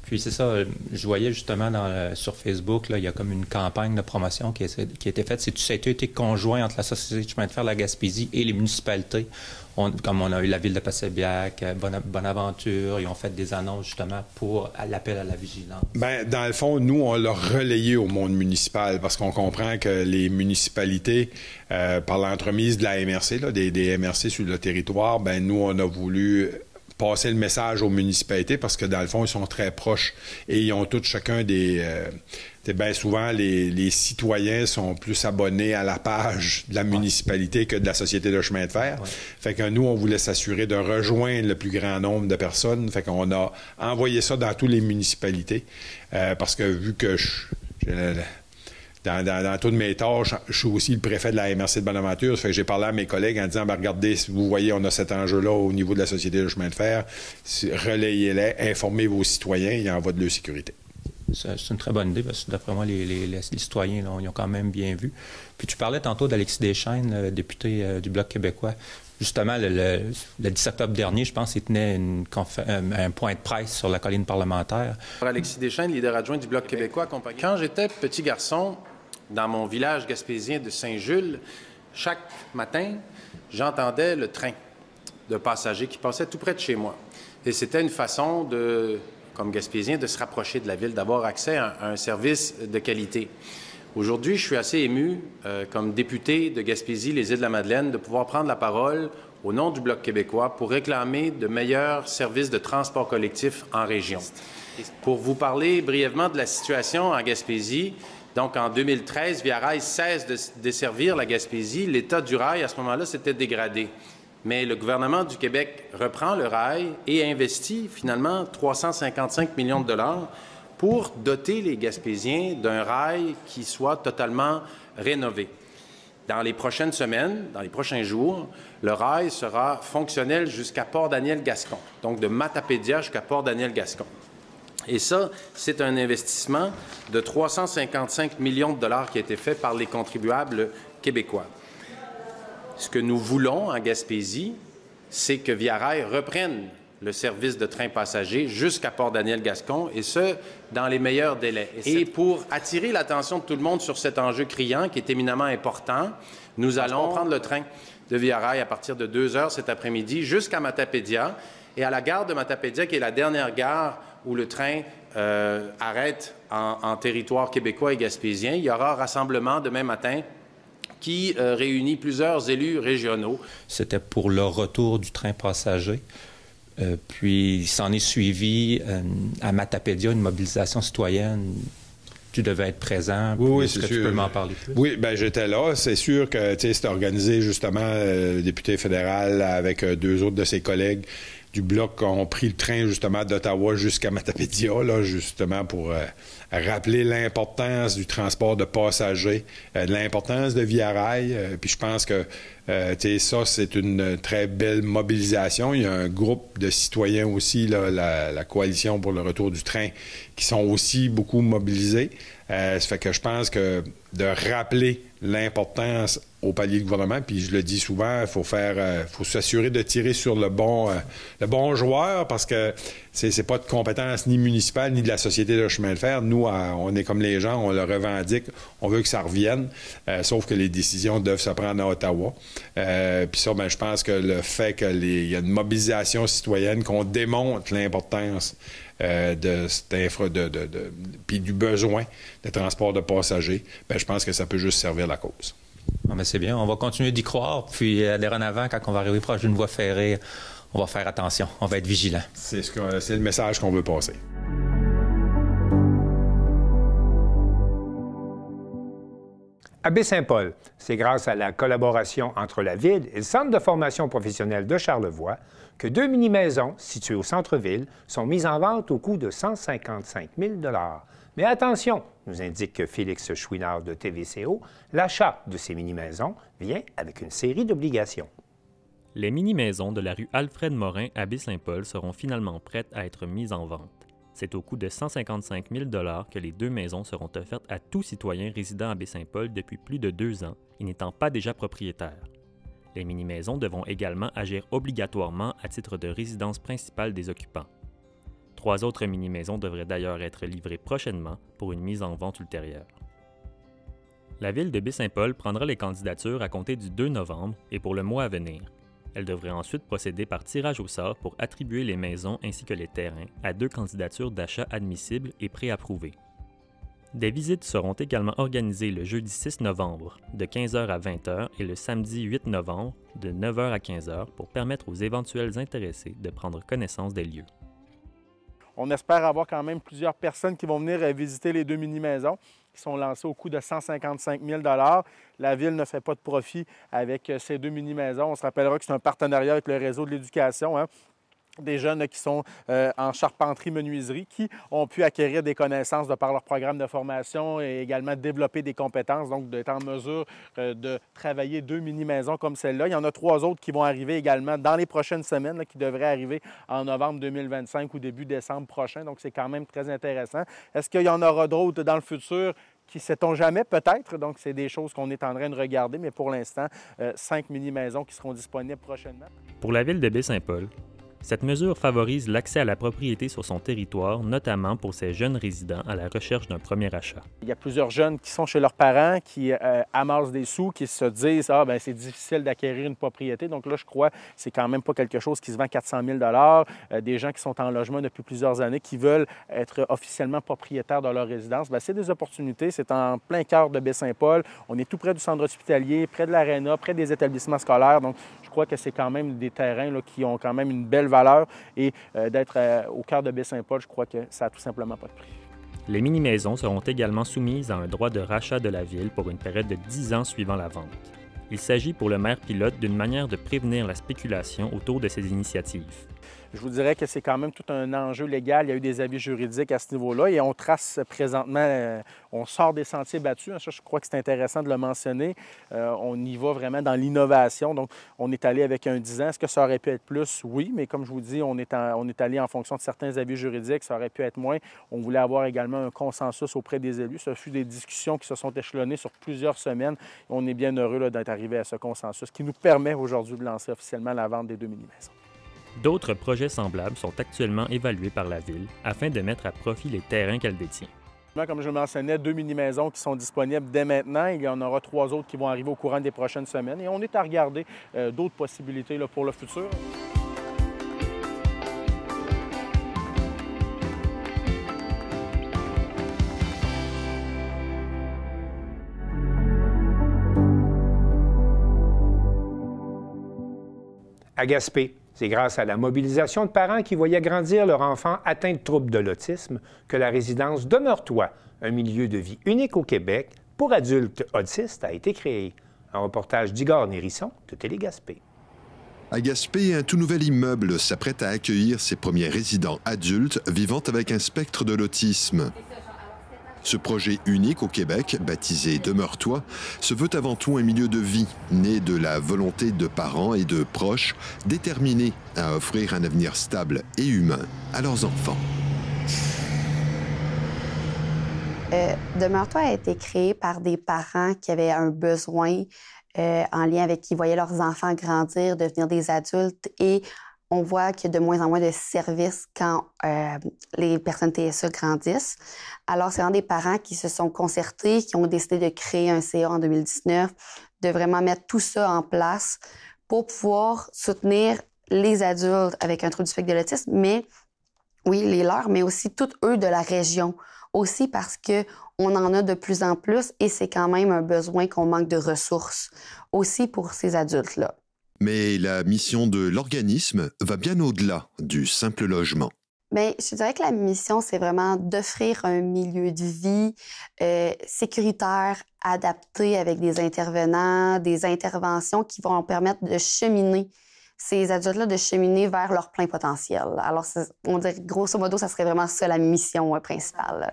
[SPEAKER 8] Puis c'est ça, je voyais justement sur Facebook, là, il y a comme une campagne de promotion qui a été faite. Ça a été conjoint entre la Société de chemin de fer de la Gaspésie et les municipalités. Comme on a eu la ville de Passaibiac, Bonaventure, ils ont fait des annonces justement pour l'appel à la vigilance. Bien,
[SPEAKER 9] dans le fond, nous, on l'a relayé au monde municipal parce qu'on comprend que les municipalités, par l'entremise de la MRC, là, des MRC sur le territoire, bien, nous, on a voulu passer le message aux municipalités parce que, dans le fond, ils sont très proches et ils ont tous chacun des... bien souvent, les citoyens sont plus abonnés à la page de la municipalité que de la Société de chemin de fer. Ouais. Fait que nous, on voulait s'assurer de rejoindre le plus grand nombre de personnes. Fait qu'on a envoyé ça dans toutes les municipalités parce que vu que dans toutes mes tâches, je suis aussi le préfet de la MRC de Bonaventure. Ça fait que j'ai parlé à mes collègues en disant, ben, regardez, si vous voyez, on a cet enjeu-là au niveau de la Société de chemin de fer, relayez-les, informez vos citoyens, il y en va de leur sécurité.
[SPEAKER 8] C'est une très bonne idée parce que d'après moi, les citoyens là, ils ont quand même bien vu. Puis tu parlais tantôt d'Alexis Deschênes, le député du Bloc québécois. Justement, le 10 octobre dernier, je pense qu'il tenait un point de presse sur la colline parlementaire.
[SPEAKER 10] Alexis Deschênes, leader adjoint du Bloc québécois. Quand j'étais petit garçon, dans mon village gaspésien de Saint-Jules, chaque matin, j'entendais le train de passagers qui passait tout près de chez moi. Et c'était une façon comme Gaspésien, de se rapprocher de la ville, d'avoir accès à un service de qualité. Aujourd'hui, je suis assez ému, comme député de Gaspésie, les Îles-de-la-Madeleine, de pouvoir prendre la parole au nom du Bloc québécois pour réclamer de meilleurs services de transport collectif en région. Pour vous parler brièvement de la situation en Gaspésie, donc en 2013, Via Rail cesse de desservir la Gaspésie. L'état du rail, à ce moment-là, s'était dégradé. Mais le gouvernement du Québec reprend le rail et investit finalement 355 millions de dollars pour doter les Gaspésiens d'un rail qui soit totalement rénové. Dans les prochaines semaines, dans les prochains jours, le rail sera fonctionnel jusqu'à Port-Daniel-Gascon, donc de Matapédia jusqu'à Port-Daniel-Gascon. Et ça, c'est un investissement de 355 millions de dollars qui a été fait par les contribuables québécois. Ce que nous voulons en Gaspésie, c'est que Via Rail reprenne le service de train passager jusqu'à Port-Daniel-Gascon, et ce, dans les meilleurs délais. Et pour attirer l'attention de tout le monde sur cet enjeu criant qui est éminemment important, nous allons prendre le train de Via Rail à partir de 2 heures cet après-midi jusqu'à Matapédia. Et à la gare de Matapédia, qui est la dernière gare où le train arrête en territoire québécois et gaspésien, il y aura rassemblement demain matin qui réunit plusieurs élus régionaux.
[SPEAKER 8] C'était pour le retour du train passager. Puis, il s'en est suivi à Matapédia une mobilisation citoyenne. Tu devais être présent.
[SPEAKER 9] Oui,
[SPEAKER 8] est-ce que tu peux m'en parler plus?
[SPEAKER 9] Oui, bien, j'étais là. C'est sûr que c'était organisé justement, le député fédéral avec 2 autres de ses collègues du Bloc ont pris le train justement d'Ottawa jusqu'à Matapédia, là, justement pour rappeler l'importance du transport de passagers, l'importance de Via Rail. Puis je pense que ça, c'est une très belle mobilisation. Il y a un groupe de citoyens aussi, là, la Coalition pour le retour du train, qui sont aussi beaucoup mobilisés. Ça fait que je pense que de rappeler l'importance au palier de gouvernement, puis je le dis souvent, il faut s'assurer de tirer sur le bon joueur, parce que c'est pas de compétence ni municipale ni de la Société de chemin de fer. Nous, on est comme les gens, on le revendique, on veut que ça revienne, sauf que les décisions doivent se prendre à Ottawa. Puis ça, je pense que le fait qu'il y a une mobilisation citoyenne, qu'on démontre l'importance de cette puis du besoin de transport de passagers, je pense que ça peut juste servir la cause.
[SPEAKER 8] Ah, mais c'est bien, on va continuer d'y croire, puis dorénavant, quand on va arriver proche d'une voie ferrée, on va faire attention, on va être vigilant.
[SPEAKER 9] C'est le message qu'on veut passer.
[SPEAKER 1] À Baie-Saint-Paul, c'est grâce à la collaboration entre la Ville et le Centre de formation professionnelle de Charlevoix que 2 mini-maisons situées au centre-ville sont mises en vente au coût de 155 000 $. Mais attention, nous indique Félix Chouinard de TVCO, l'achat de ces mini-maisons vient avec une série d'obligations.
[SPEAKER 11] Les mini-maisons de la rue Alfred-Morin à Baie-Saint-Paul seront finalement prêtes à être mises en vente. C'est au coût de 155 000 $ que les 2 maisons seront offertes à tout citoyen résidant à Baie-Saint-Paul depuis plus de 2 ans et n'étant pas déjà propriétaire. Les mini-maisons devront également agir obligatoirement à titre de résidence principale des occupants. 3 autres mini-maisons devraient d'ailleurs être livrées prochainement pour une mise en vente ultérieure. La Ville de Baie-Saint-Paul prendra les candidatures à compter du 2 novembre et pour le mois à venir. Elle devrait ensuite procéder par tirage au sort pour attribuer les maisons ainsi que les terrains à 2 candidatures d'achat admissibles et préapprouvées. Des visites seront également organisées le jeudi 6 novembre de 15h à 20h et le samedi 8 novembre de 9h à 15h pour permettre aux éventuels intéressés de prendre connaissance des lieux.
[SPEAKER 12] On espère avoir quand même plusieurs personnes qui vont venir visiter les 2 mini-maisons qui sont lancées au coût de 155 000 $. La Ville ne fait pas de profit avec ces 2 mini-maisons. On se rappellera que c'est un partenariat avec le réseau de l'éducation, des jeunes qui sont en charpenterie-menuiserie, qui ont pu acquérir des connaissances de par leur programme de formation et également développer des compétences, donc d'être en mesure de travailler 2 mini-maisons comme celle-là. Il y en a 3 autres qui vont arriver également dans les prochaines semaines, qui devraient arriver en novembre 2025 ou début décembre prochain, donc c'est quand même très intéressant. Est-ce qu'il y en aura d'autres dans le futur? Qui sait-on jamais, peut-être. Donc, c'est des choses qu'on est en train de regarder, mais pour l'instant, 5 mini-maisons qui seront disponibles prochainement.
[SPEAKER 11] Pour la Ville de Baie-Saint-Paul, cette mesure favorise l'accès à la propriété sur son territoire, notamment pour ces jeunes résidents à la recherche d'un premier achat.
[SPEAKER 12] Il y a plusieurs jeunes qui sont chez leurs parents, qui amassent des sous, qui se disent « Ah, bien, c'est difficile d'acquérir une propriété. » Donc là, je crois que c'est quand même pas quelque chose qui se vend 400 000 $. Des gens qui sont en logement depuis plusieurs années, qui veulent être officiellement propriétaires de leur résidence. Bien, c'est des opportunités. C'est en plein cœur de Baie-Saint-Paul. On est tout près du centre hospitalier, près de l'aréna, près des établissements scolaires. Donc, je crois que c'est quand même des terrains là, qui ont quand même une belle valeur et d'être au cœur de Baie-Saint-Paul, je crois que ça n'a tout simplement pas de prix.
[SPEAKER 11] Les mini-maisons seront également soumises à un droit de rachat de la Ville pour une période de 10 ans suivant la vente. Il s'agit pour le maire pilote d'une manière de prévenir la spéculation autour de ces initiatives.
[SPEAKER 12] Je vous dirais que c'est quand même tout un enjeu légal. Il y a eu des avis juridiques à ce niveau-là et on trace présentement, on sort des sentiers battus. Ça, je crois que c'est intéressant de le mentionner. On y va vraiment dans l'innovation. Donc, on est allé avec un 10 ans. Est-ce que ça aurait pu être plus? Oui, mais comme je vous dis, on est allé en fonction de certains avis juridiques. Ça aurait pu être moins. On voulait avoir également un consensus auprès des élus. Ça fut des discussions qui se sont échelonnées sur plusieurs semaines. On est bien heureux là, d'être arrivé à ce consensus qui nous permet aujourd'hui de lancer officiellement la vente des 2 mini-maisons.
[SPEAKER 11] D'autres projets semblables sont actuellement évalués par la Ville afin de mettre à profit les terrains qu'elle détient.
[SPEAKER 12] Comme je le mentionnais, 2 mini-maisons qui sont disponibles dès maintenant. Il y en aura 3 autres qui vont arriver au courant des prochaines semaines. Et on est à regarder d'autres possibilités là, pour le futur.
[SPEAKER 1] À Gaspé, c'est grâce à la mobilisation de parents qui voyaient grandir leur enfant atteint de troubles de l'autisme que la résidence Demeure-toi, un milieu de vie unique au Québec pour adultes autistes, a été créé. Un reportage d'Igor Nérisson de Télé-Gaspé.
[SPEAKER 13] À Gaspé, un tout nouvel immeuble s'apprête à accueillir ses premiers résidents adultes vivant avec un spectre de l'autisme. Ce projet unique au Québec, baptisé Demeure-toi, se veut avant tout un milieu de vie, né de la volonté de parents et de proches déterminés à offrir un avenir stable et humain à leurs enfants.
[SPEAKER 14] Demeure-toi a été créé par des parents qui avaient un besoin en lien avec qui voyaient leurs enfants grandir, devenir des adultes, et on voit qu'il y a de moins en moins de services quand les personnes TSA grandissent. Alors, c'est vraiment des parents qui se sont concertés, qui ont décidé de créer un CA en 2019, de vraiment mettre tout ça en place pour pouvoir soutenir les adultes avec un trouble du spectre de l'autisme, mais oui, les leurs, mais aussi tous eux de la région. Aussi parce qu'on en a de plus en plus et c'est quand même un besoin qu'on manque de ressources aussi pour ces adultes-là.
[SPEAKER 13] Mais la mission de l'organisme va bien au-delà du simple logement.
[SPEAKER 14] Bien, je dirais que la mission, c'est vraiment d'offrir un milieu de vie sécuritaire, adapté avec des intervenants, des interventions qui vont permettre de cheminer ces adultes-là, de cheminer vers leur plein potentiel. Alors, on dirait grosso modo, ça serait vraiment ça la mission principale.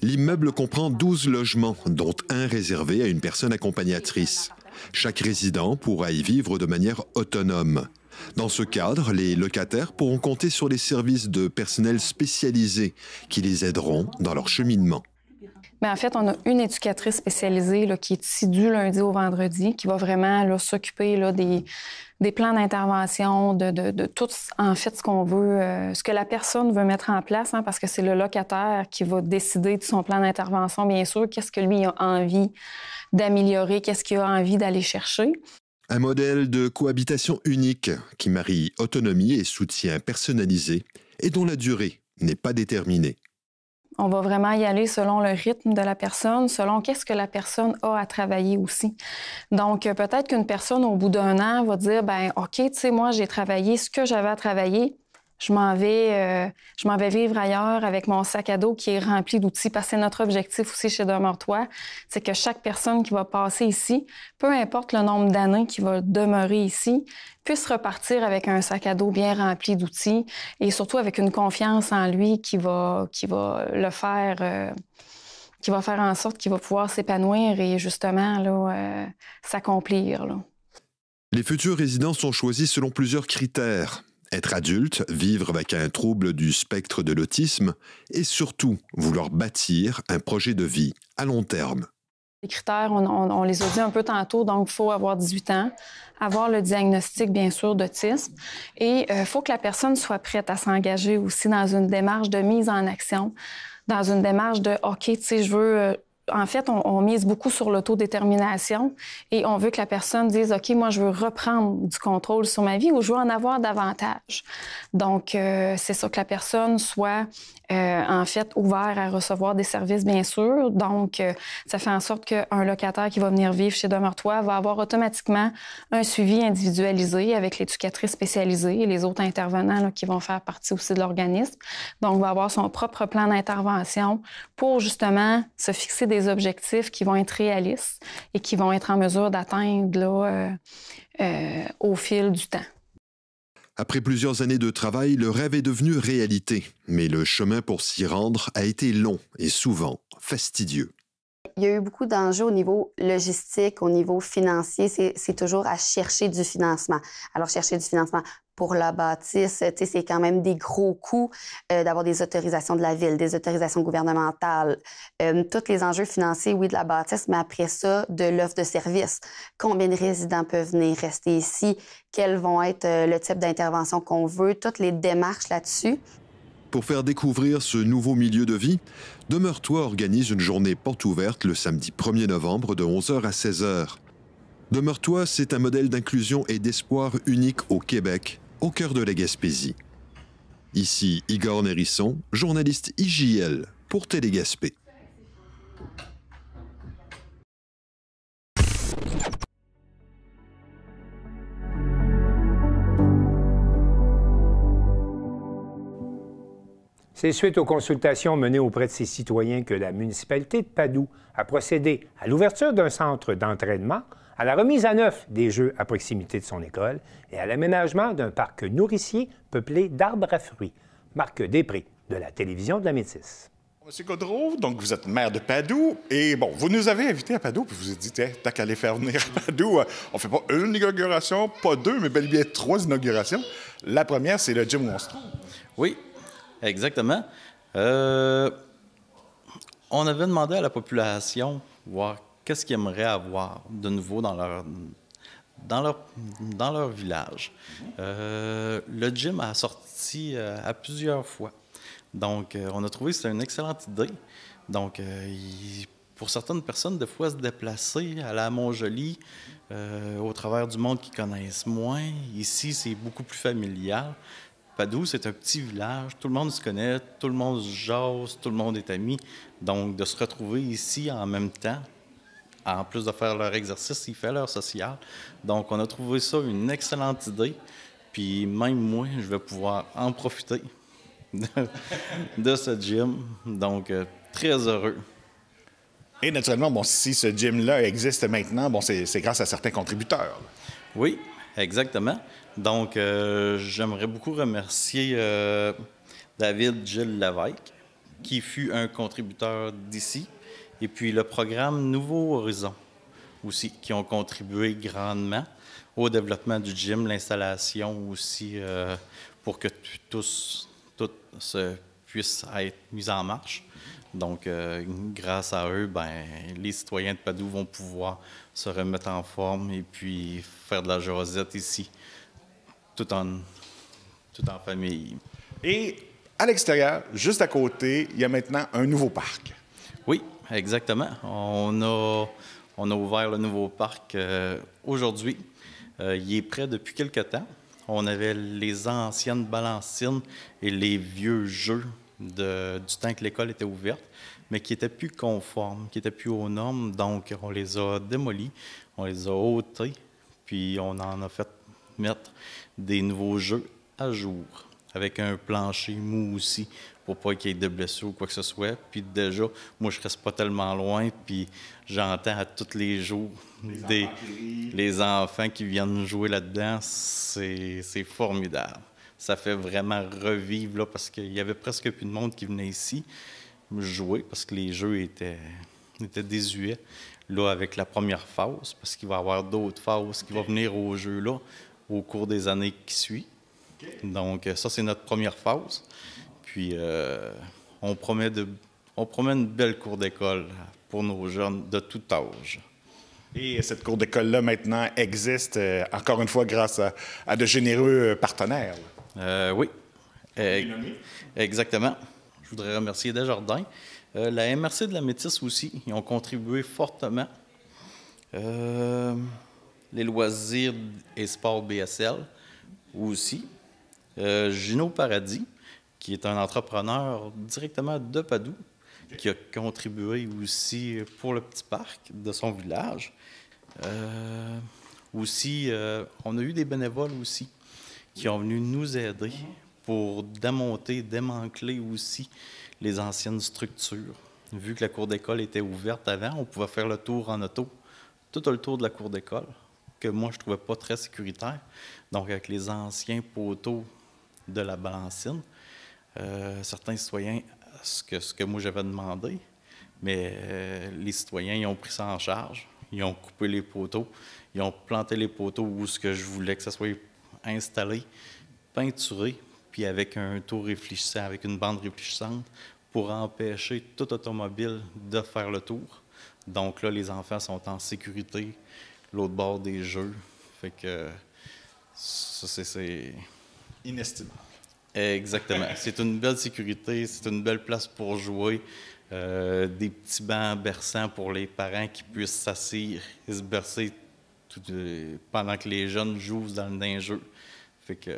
[SPEAKER 13] L'immeuble comprend 12 logements, dont un réservé à une personne accompagnatrice. Chaque résident pourra y vivre de manière autonome. Dans ce cadre, les locataires pourront compter sur les services de personnel spécialisé qui les aideront dans leur cheminement.
[SPEAKER 15] Bien, en fait, on a une éducatrice spécialisée là, qui est ici du lundi au vendredi, qui va vraiment là, s'occuper là, des plans d'intervention, de tout, en fait, ce qu'on veut, ce que la personne veut mettre en place, hein, parce que c'est le locataire qui va décider de son plan d'intervention, bien sûr, qu'est-ce que lui a envie d'améliorer, qu'est-ce qu'il a envie d'aller chercher.
[SPEAKER 13] Un modèle de cohabitation unique qui marie autonomie et soutien personnalisé et dont la durée n'est pas déterminée.
[SPEAKER 15] On va vraiment y aller selon le rythme de la personne, selon qu'est-ce que la personne a à travailler aussi. Donc, peut-être qu'une personne, au bout d'un an, va dire, ben OK, tu sais, moi, j'ai travaillé ce que j'avais à travailler. Je m'en vais vivre ailleurs avec mon sac à dos qui est rempli d'outils. Parce que c'est notre objectif aussi chez Demeure-toi, c'est que chaque personne qui va passer ici, peu importe le nombre d'années qui va demeurer ici, puisse repartir avec un sac à dos bien rempli d'outils et surtout avec une confiance en lui qui va le faire, qui va faire en sorte qu'il va pouvoir s'épanouir et justement là, s'accomplir. Là.
[SPEAKER 13] Les futurs résidents sont choisis selon plusieurs critères. Être adulte, vivre avec un trouble du spectre de l'autisme et surtout vouloir bâtir un projet de vie à long terme.
[SPEAKER 15] Les critères, on les a dit un peu tantôt, donc il faut avoir 18 ans, avoir le diagnostic, bien sûr, d'autisme et il faut que la personne soit prête à s'engager aussi dans une démarche de mise en action, dans une démarche de « OK, tu sais, je veux… » En fait, on mise beaucoup sur l'autodétermination et on veut que la personne dise « OK, moi, je veux reprendre du contrôle sur ma vie ou je veux en avoir davantage. » Donc, c'est ça, que la personne soit, en fait, ouverte à recevoir des services, bien sûr. Donc, ça fait en sorte qu'un locataire qui va venir vivre chez Demeure-toi va avoir automatiquement un suivi individualisé avec l'éducatrice spécialisée et les autres intervenants là, qui vont faire partie aussi de l'organisme. Donc, va avoir son propre plan d'intervention pour, justement, se fixer des objectifs qui vont être réalistes et qui vont être en mesure d'atteindre là, au fil du temps.
[SPEAKER 13] Après plusieurs années de travail, le rêve est devenu réalité. Mais le chemin pour s'y rendre a été long et souvent fastidieux.
[SPEAKER 14] Il y a eu beaucoup d'enjeux au niveau logistique, au niveau financier. C'est toujours à chercher du financement. Alors, chercher du financement pour la bâtisse, c'est quand même des gros coûts d'avoir des autorisations de la ville, des autorisations gouvernementales. Tous les enjeux financiers, oui, de la bâtisse, mais après ça, de l'offre de services. Combien de résidents peuvent venir rester ici? Quels vont être le type d'intervention qu'on veut? Toutes les démarches là-dessus.
[SPEAKER 13] Pour faire découvrir ce nouveau milieu de vie, Demeure-toi organise une journée porte ouverte le samedi 1er novembre de 11h à 16h. Demeure-toi, c'est un modèle d'inclusion et d'espoir unique au Québec, au cœur de la Gaspésie. Ici Igor Nérisson, journaliste IJL pour Télé-Gaspé.
[SPEAKER 1] C'est suite aux consultations menées auprès de ces citoyens que la municipalité de Padoue a procédé à l'ouverture d'un centre d'entraînement, à la remise à neuf des jeux à proximité de son école et à l'aménagement d'un parc nourricier peuplé d'arbres à fruits. Marc Després, de la télévision de la Métisse.
[SPEAKER 16] Monsieur Gaudreau, donc vous êtes maire de Padoue et bon, vous nous avez invités à Padoue puis vous vous êtes dit, t'as qu'à aller faire venir à Padoue, on fait pas une inauguration, pas deux, mais bel et bien 3 inaugurations. La première, c'est le gym où on se trouve.
[SPEAKER 17] Oui, exactement. On avait demandé à la population voir qu'est-ce qu'ils aimeraient avoir de nouveau dans leur village. Le gym a sorti à plusieurs fois. Donc, on a trouvé que c'était une excellente idée. Donc, pour certaines personnes, des fois, se déplacer, aller à Montjoly, au travers du monde qu'ils connaissent moins. Ici, c'est beaucoup plus familial. Padoue, c'est un petit village. Tout le monde se connaît, tout le monde se jase, tout le monde est ami. Donc, de se retrouver ici en même temps, en plus de faire leur exercice, ils font leur social. Donc, on a trouvé ça une excellente idée. Puis, même moi, je vais pouvoir en profiter de ce gym. Donc, très heureux.
[SPEAKER 16] Et naturellement, bon, si ce gym-là existe maintenant, bon, c'est grâce à certains contributeurs.
[SPEAKER 17] Oui, exactement. Donc, j'aimerais beaucoup remercier David Gilles Lévesque, qui fut un contributeur d'ici, et puis le programme Nouveau Horizon aussi, qui ont contribué grandement au développement du gym, l'installation aussi, pour que tout puisse être mis en marche. Donc, grâce à eux, les citoyens de Padoue vont pouvoir se remettre en forme et puis faire de la jasette ici, tout en famille.
[SPEAKER 16] Et à l'extérieur, juste à côté, il y a maintenant un nouveau parc.
[SPEAKER 17] Oui, exactement. On a ouvert le nouveau parc aujourd'hui. Il est prêt depuis quelque temps. On avait les anciennes balancines et les vieux jeux du temps que l'école était ouverte, mais qui n'étaient plus conformes, qui n'étaient plus aux normes. Donc, on les a démolis, on les a ôtés, puis on en a fait mettre des nouveaux jeux à jour, avec un plancher mou aussi, pour pas qu'il y ait de blessures ou quoi que ce soit. Puis déjà, moi, je reste pas tellement loin, puis j'entends à tous les jours les enfants qui viennent jouer là-dedans. C'est formidable. Ça fait vraiment revivre, là, parce qu'il y avait presque plus de monde qui venait ici jouer, parce que les jeux étaient désuets, là, avec la première phase, parce qu'il va y avoir d'autres phases qui vont venir au jeu, là, au cours des années qui suivent. Donc, ça, c'est notre première phase. Puis, on promet une belle cour d'école pour nos jeunes de tout âge.
[SPEAKER 16] Et cette cour d'école-là, maintenant, existe, encore une fois, grâce à de généreux partenaires.
[SPEAKER 17] Oui, exactement. Je voudrais remercier Desjardins. La MRC de la Métisse aussi, ils ont contribué fortement. Les loisirs et sports BSL aussi. Gino Paradis, qui est un entrepreneur directement de Padoue, qui a contribué aussi pour le petit parc de son village. Aussi, on a eu des bénévoles aussi qui ont venu nous aider pour démonter, démanteler aussi les anciennes structures. Vu que la cour d'école était ouverte avant, on pouvait faire le tour en auto, tout le tour de la cour d'école, que moi, je ne trouvais pas très sécuritaire. Donc, avec les anciens poteaux de la balancine, certains citoyens, ce que moi j'avais demandé, mais les citoyens, ils ont pris ça en charge. Ils ont coupé les poteaux, ils ont planté les poteaux où ce que je voulais que ça soit installé, peinturé, puis avec un tour réfléchissant, avec une bande réfléchissante, pour empêcher tout automobile de faire le tour. Donc là, les enfants sont en sécurité, l'autre bord des jeux. Fait que ça, c'est
[SPEAKER 16] inestimable.
[SPEAKER 17] Exactement. C'est une belle sécurité, c'est une belle place pour jouer. Des petits bancs berçants pour les parents qui puissent s'asseoir et se bercer pendant que les jeunes jouent dans le jeu. Fait que...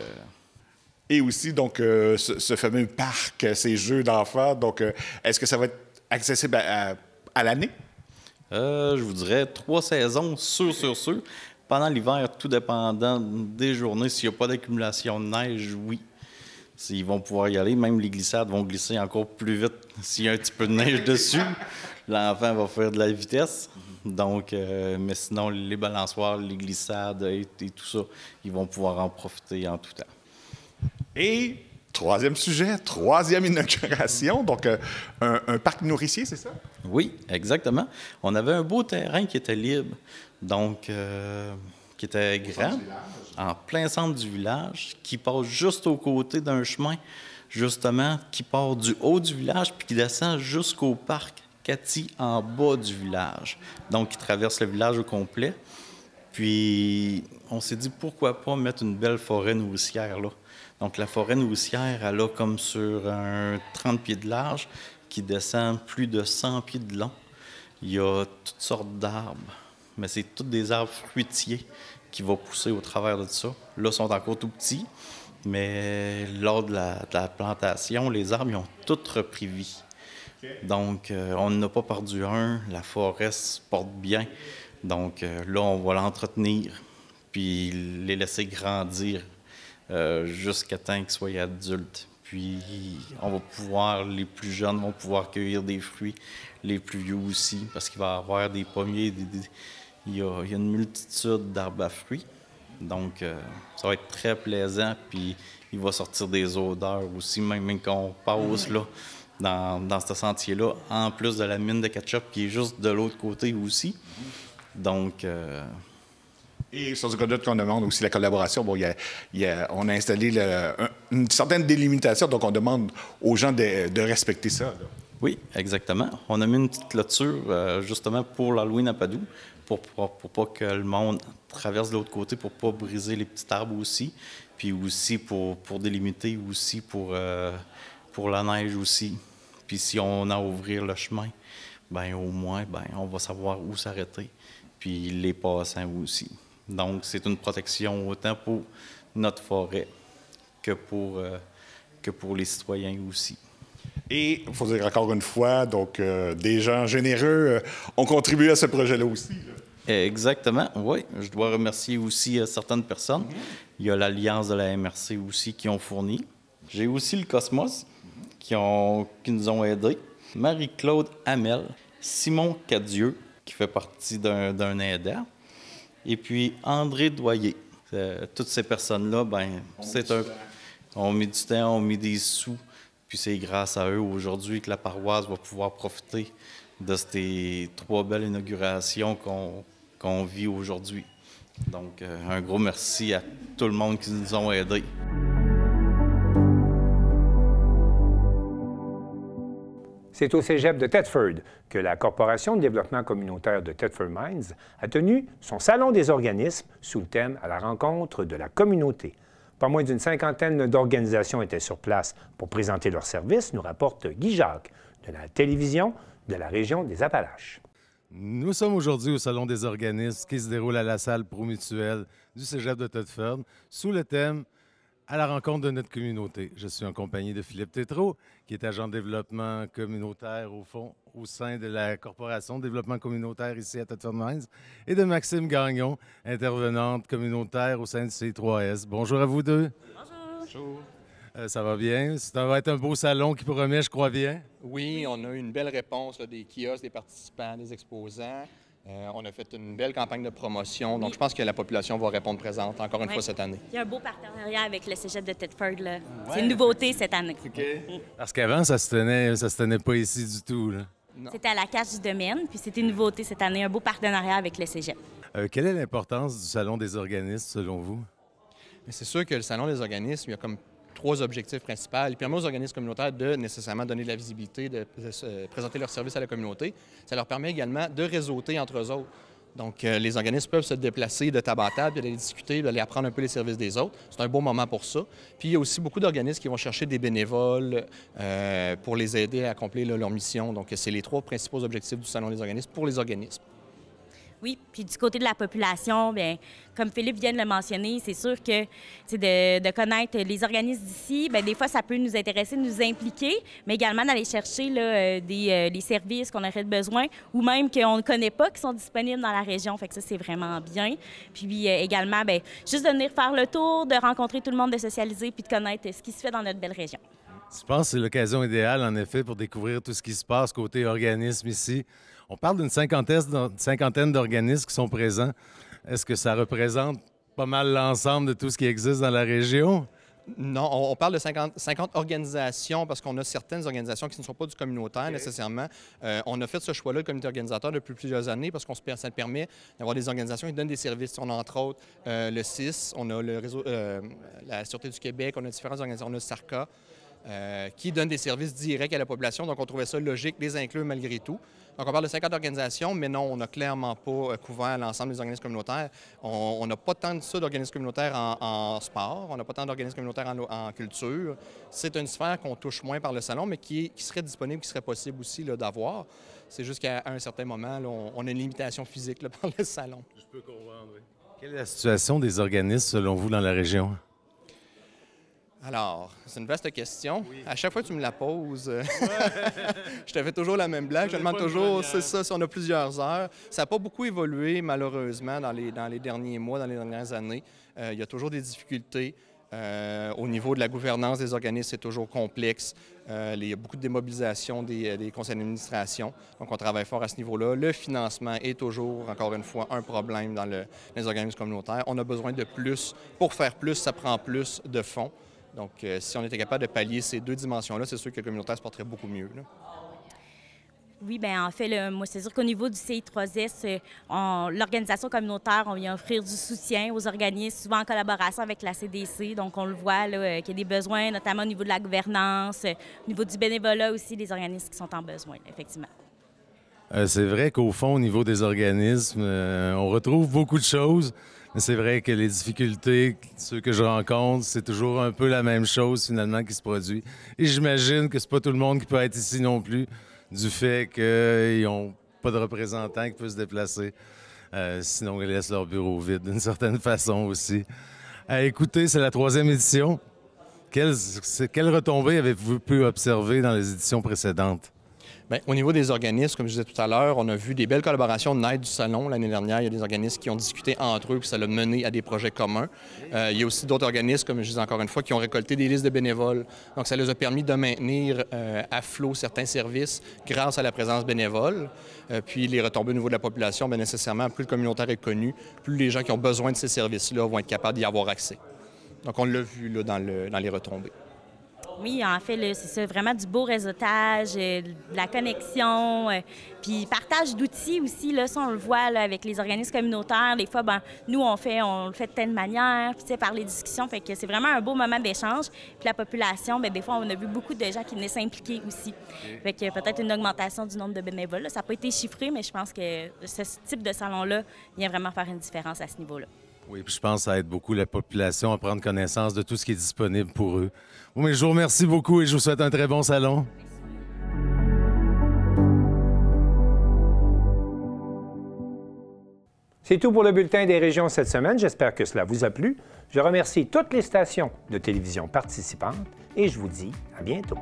[SPEAKER 16] Et aussi, donc, ce fameux parc, ces jeux d'enfants, donc, est-ce que ça va être accessible à l'année?
[SPEAKER 17] Je vous dirais 3 saisons, sûr. Pendant l'hiver, tout dépendant des journées, s'il n'y a pas d'accumulation de neige, oui. Ils vont pouvoir y aller. Même les glissades vont glisser encore plus vite s'il y a un petit peu de neige dessus. L'enfant va faire de la vitesse. Donc, mais sinon, les balançoires, les glissades et tout ça, ils vont pouvoir en profiter en tout temps.
[SPEAKER 16] Et troisième sujet, troisième inauguration, donc un parc nourricier, c'est ça?
[SPEAKER 17] Oui, exactement. On avait un beau terrain qui était libre, donc qui était grand, en plein centre du village, qui passe juste aux côtés d'un chemin, justement, qui part du haut du village puis qui descend jusqu'au parc Cathy en bas du village. Donc, qui traverse le village au complet. Puis, on s'est dit, pourquoi pas mettre une belle forêt nourricière là? Donc, la forêt nourricière, elle a comme sur un 30 pieds de large qui descend plus de 100 pieds de long. Il y a toutes sortes d'arbres, mais c'est tous des arbres fruitiers qui vont pousser au travers de ça. Là, ils sont encore tout petits, mais lors de la plantation, les arbres, ils ont tous repris vie. Donc, on n'a pas perdu un. La forêt se porte bien. Donc, là, on va l'entretenir puis les laisser grandir jusqu'à temps qu'ils soient adultes. Puis, on va pouvoir, les plus jeunes vont pouvoir cueillir des fruits, les plus vieux aussi, parce qu'il va y avoir des pommiers, il y a une multitude d'arbres à fruits. Donc, ça va être très plaisant, puis il va sortir des odeurs aussi, même quand on passe là, dans ce sentier-là, en plus de la mine de ketchup qui est juste de l'autre côté aussi. Donc...
[SPEAKER 16] Et sur ce cas-là, on demande aussi la collaboration. Bon, on a installé une certaine délimitation, donc on demande aux gens de respecter ça. Là.
[SPEAKER 17] Oui, exactement. On a mis une petite clôture justement pour l'Halloween à Padoue, pour pas que le monde traverse de l'autre côté, pour pas briser les petits arbres aussi, puis aussi pour délimiter aussi pour la neige aussi. Puis si on a à ouvrir le chemin, ben au moins, on va savoir où s'arrêter, puis les passants aussi. Donc, c'est une protection autant pour notre forêt que pour les citoyens aussi.
[SPEAKER 16] Et, il faut dire encore une fois, donc des gens généreux ont contribué à ce projet-là aussi. Là.
[SPEAKER 17] Exactement, oui. Je dois remercier aussi certaines personnes. Il y a l'Alliance de la MRC aussi qui ont fourni. J'ai aussi le Cosmos qui nous ont aidés. Marie-Claude Hamel, Simon Cadieux qui fait partie d'un aidant. Et puis André Doyer. Toutes ces personnes-là, on met du temps, on met des sous. Puis c'est grâce à eux aujourd'hui que la paroisse va pouvoir profiter de ces 3 belles inaugurations qu'on vit aujourd'hui. Donc, un gros merci à tout le monde qui nous ont aidés.
[SPEAKER 1] C'est au cégep de Thetford que la Corporation de développement communautaire de Thetford Mines a tenu son Salon des organismes sous le thème « À la rencontre de la communauté ». Pas moins d'une 50aine d'organisations étaient sur place pour présenter leurs services, nous rapporte Guy Jacques de la télévision de la région des Appalaches.
[SPEAKER 18] Nous sommes aujourd'hui au Salon des organismes qui se déroule à la salle Promutuelle du cégep de Thetford sous le thème « À la rencontre de notre communauté ». Je suis en compagnie de Philippe Tétrault, qui est agent de développement communautaire au sein de la Corporation de développement communautaire ici à Thetford Mines, et de Maxime Gagnon, intervenante communautaire au sein du C3S. Bonjour à vous deux.
[SPEAKER 19] Bonjour.
[SPEAKER 18] Ça va bien? Ça va être un beau salon qui promet, je crois bien.
[SPEAKER 19] Oui, on a eu une belle réponse là, des kiosques, des participants, des exposants. On a fait une belle campagne de promotion, donc je pense que la population va répondre présente encore une fois cette année.
[SPEAKER 20] Il y a un beau partenariat avec le cégep de Thetford. Ouais. C'est une nouveauté cette année.
[SPEAKER 18] Okay. Parce qu'avant, ça se tenait pas ici du tout.
[SPEAKER 20] C'était à la Cache du Domaine, puis c'était une nouveauté cette année, un beau partenariat avec le cégep.
[SPEAKER 18] Quelle est l'importance du Salon des organismes, selon vous?
[SPEAKER 19] C'est sûr que le Salon des organismes, il y a comme 3 objectifs principaux. Il permet aux organismes communautaires de nécessairement donner de la visibilité, de présenter leurs services à la communauté. Ça leur permet également de réseauter entre eux autres. Donc, les organismes peuvent se déplacer de table à table, d'aller discuter, d'aller apprendre un peu les services des autres. C'est un bon moment pour ça. Puis, il y a aussi beaucoup d'organismes qui vont chercher des bénévoles pour les aider à accomplir leur mission. Donc, c'est les 3 principaux objectifs du Salon des organismes pour les organismes.
[SPEAKER 20] Oui, puis du côté de la population, bien, comme Philippe vient de le mentionner, c'est sûr que de connaître les organismes d'ici, bien, des fois, ça peut nous intéresser, nous impliquer, mais également d'aller chercher là, des services qu'on aurait besoin ou même qu'on ne connaît pas, qui sont disponibles dans la région. Fait que ça, c'est vraiment bien. Puis également, bien, juste de venir faire le tour, de rencontrer tout le monde, de socialiser puis de connaître ce qui se fait dans notre belle région.
[SPEAKER 18] Je pense que c'est l'occasion idéale, en effet, pour découvrir tout ce qui se passe côté organisme ici. On parle d'une cinquantaine d'organismes qui sont présents. Est-ce que ça représente pas mal l'ensemble de tout ce qui existe dans la région?
[SPEAKER 19] Non, on parle de 50 organisations parce qu'on a certaines organisations qui ne sont pas du communautaire nécessairement. On a fait ce choix-là, le comité organisateur, depuis plusieurs années parce que ça permet d'avoir des organisations qui donnent des services. On a entre autres le CIS, on a le réseau, la Sûreté du Québec, on a différentes organisations, on a SARCA. Qui donnent des services directs à la population. Donc, on trouvait ça logique de les inclure malgré tout. Donc, on parle de 50 organisations, mais non, on n'a clairement pas couvert l'ensemble des organismes communautaires. On n'a pas tant de ça d'organismes communautaires en sport, on n'a pas tant d'organismes communautaires en culture. C'est une sphère qu'on touche moins par le salon, mais qui serait disponible, qui serait possible aussi d'avoir. C'est juste qu'à un certain moment, là, on a une limitation physique là, par le salon.
[SPEAKER 18] Je peux comprendre, oui. Quelle est la situation des organismes, selon vous, dans la région?
[SPEAKER 19] Alors, c'est une vaste question. Oui. À chaque fois que tu me la poses, je te fais toujours la même blague. Je te demande toujours, c'est ça, si on a plusieurs heures. Ça n'a pas beaucoup évolué, malheureusement, dans les derniers mois, dans les dernières années. Il y a toujours des difficultés. Au niveau de la gouvernance des organismes, c'est toujours complexe. Il y a beaucoup de démobilisation des conseils d'administration. Donc, on travaille fort à ce niveau-là. Le financement est toujours, encore une fois, un problème dans les organismes communautaires. On a besoin de plus. Pour faire plus, ça prend plus de fonds. Donc, si on était capable de pallier ces deux dimensions-là, c'est sûr que le communautaire se porterait beaucoup mieux. Là.
[SPEAKER 20] Oui, bien en fait, moi, c'est sûr qu'au niveau du CI3S, l'organisation communautaire, on vient offrir du soutien aux organismes, souvent en collaboration avec la CDC. Donc, on le voit qu'il y a des besoins, notamment au niveau de la gouvernance, au niveau du bénévolat aussi, des organismes qui sont en besoin, effectivement.
[SPEAKER 18] C'est vrai qu'au fond, au niveau des organismes, on retrouve beaucoup de choses. Mais c'est vrai que les difficultés, ceux que je rencontre, c'est toujours un peu la même chose finalement qui se produit. Et j'imagine que c'est pas tout le monde qui peut être ici non plus, du fait qu'ils n'ont pas de représentants qui peuvent se déplacer. Sinon, ils laissent leur bureau vide d'une certaine façon aussi. Écoutez, c'est la 3e édition. Quelles retombées avez-vous pu observer dans les éditions précédentes?
[SPEAKER 19] Bien, au niveau des organismes, comme je disais tout à l'heure, on a vu des belles collaborations de Naide du Salon. L'année dernière, il y a des organismes qui ont discuté entre eux, puis ça a mené à des projets communs. Il y a aussi d'autres organismes, comme je disais encore une fois, qui ont récolté des listes de bénévoles. Donc, ça les a permis de maintenir à flot certains services grâce à la présence bénévole. Puis, les retombées au niveau de la population, bien nécessairement, plus le communautaire est connu, plus les gens qui ont besoin de ces services-là vont être capables d'y avoir accès. Donc, on l'a vu là, dans les retombées.
[SPEAKER 20] Oui, en fait, c'est ça, vraiment du beau réseautage, de la connexion, puis partage d'outils aussi, là, ça, on le voit là, avec les organismes communautaires. Des fois, nous, on le fait de telle manière, puis par les discussions, fait que c'est vraiment un beau moment d'échange. Puis la population, bien, des fois, on a vu beaucoup de gens qui venaient s'impliquer aussi. Fait que peut-être une augmentation du nombre de bénévoles. Là. Ça n'a pas été chiffré, mais je pense que ce type de salon-là vient vraiment faire une différence à ce niveau-là.
[SPEAKER 18] Oui, puis je pense que ça aide beaucoup la population à prendre connaissance de tout ce qui est disponible pour eux. Bon, mais je vous remercie beaucoup et je vous souhaite un très bon salon.
[SPEAKER 1] C'est tout pour le bulletin des régions cette semaine. J'espère que cela vous a plu. Je remercie toutes les stations de télévision participantes et je vous dis à bientôt.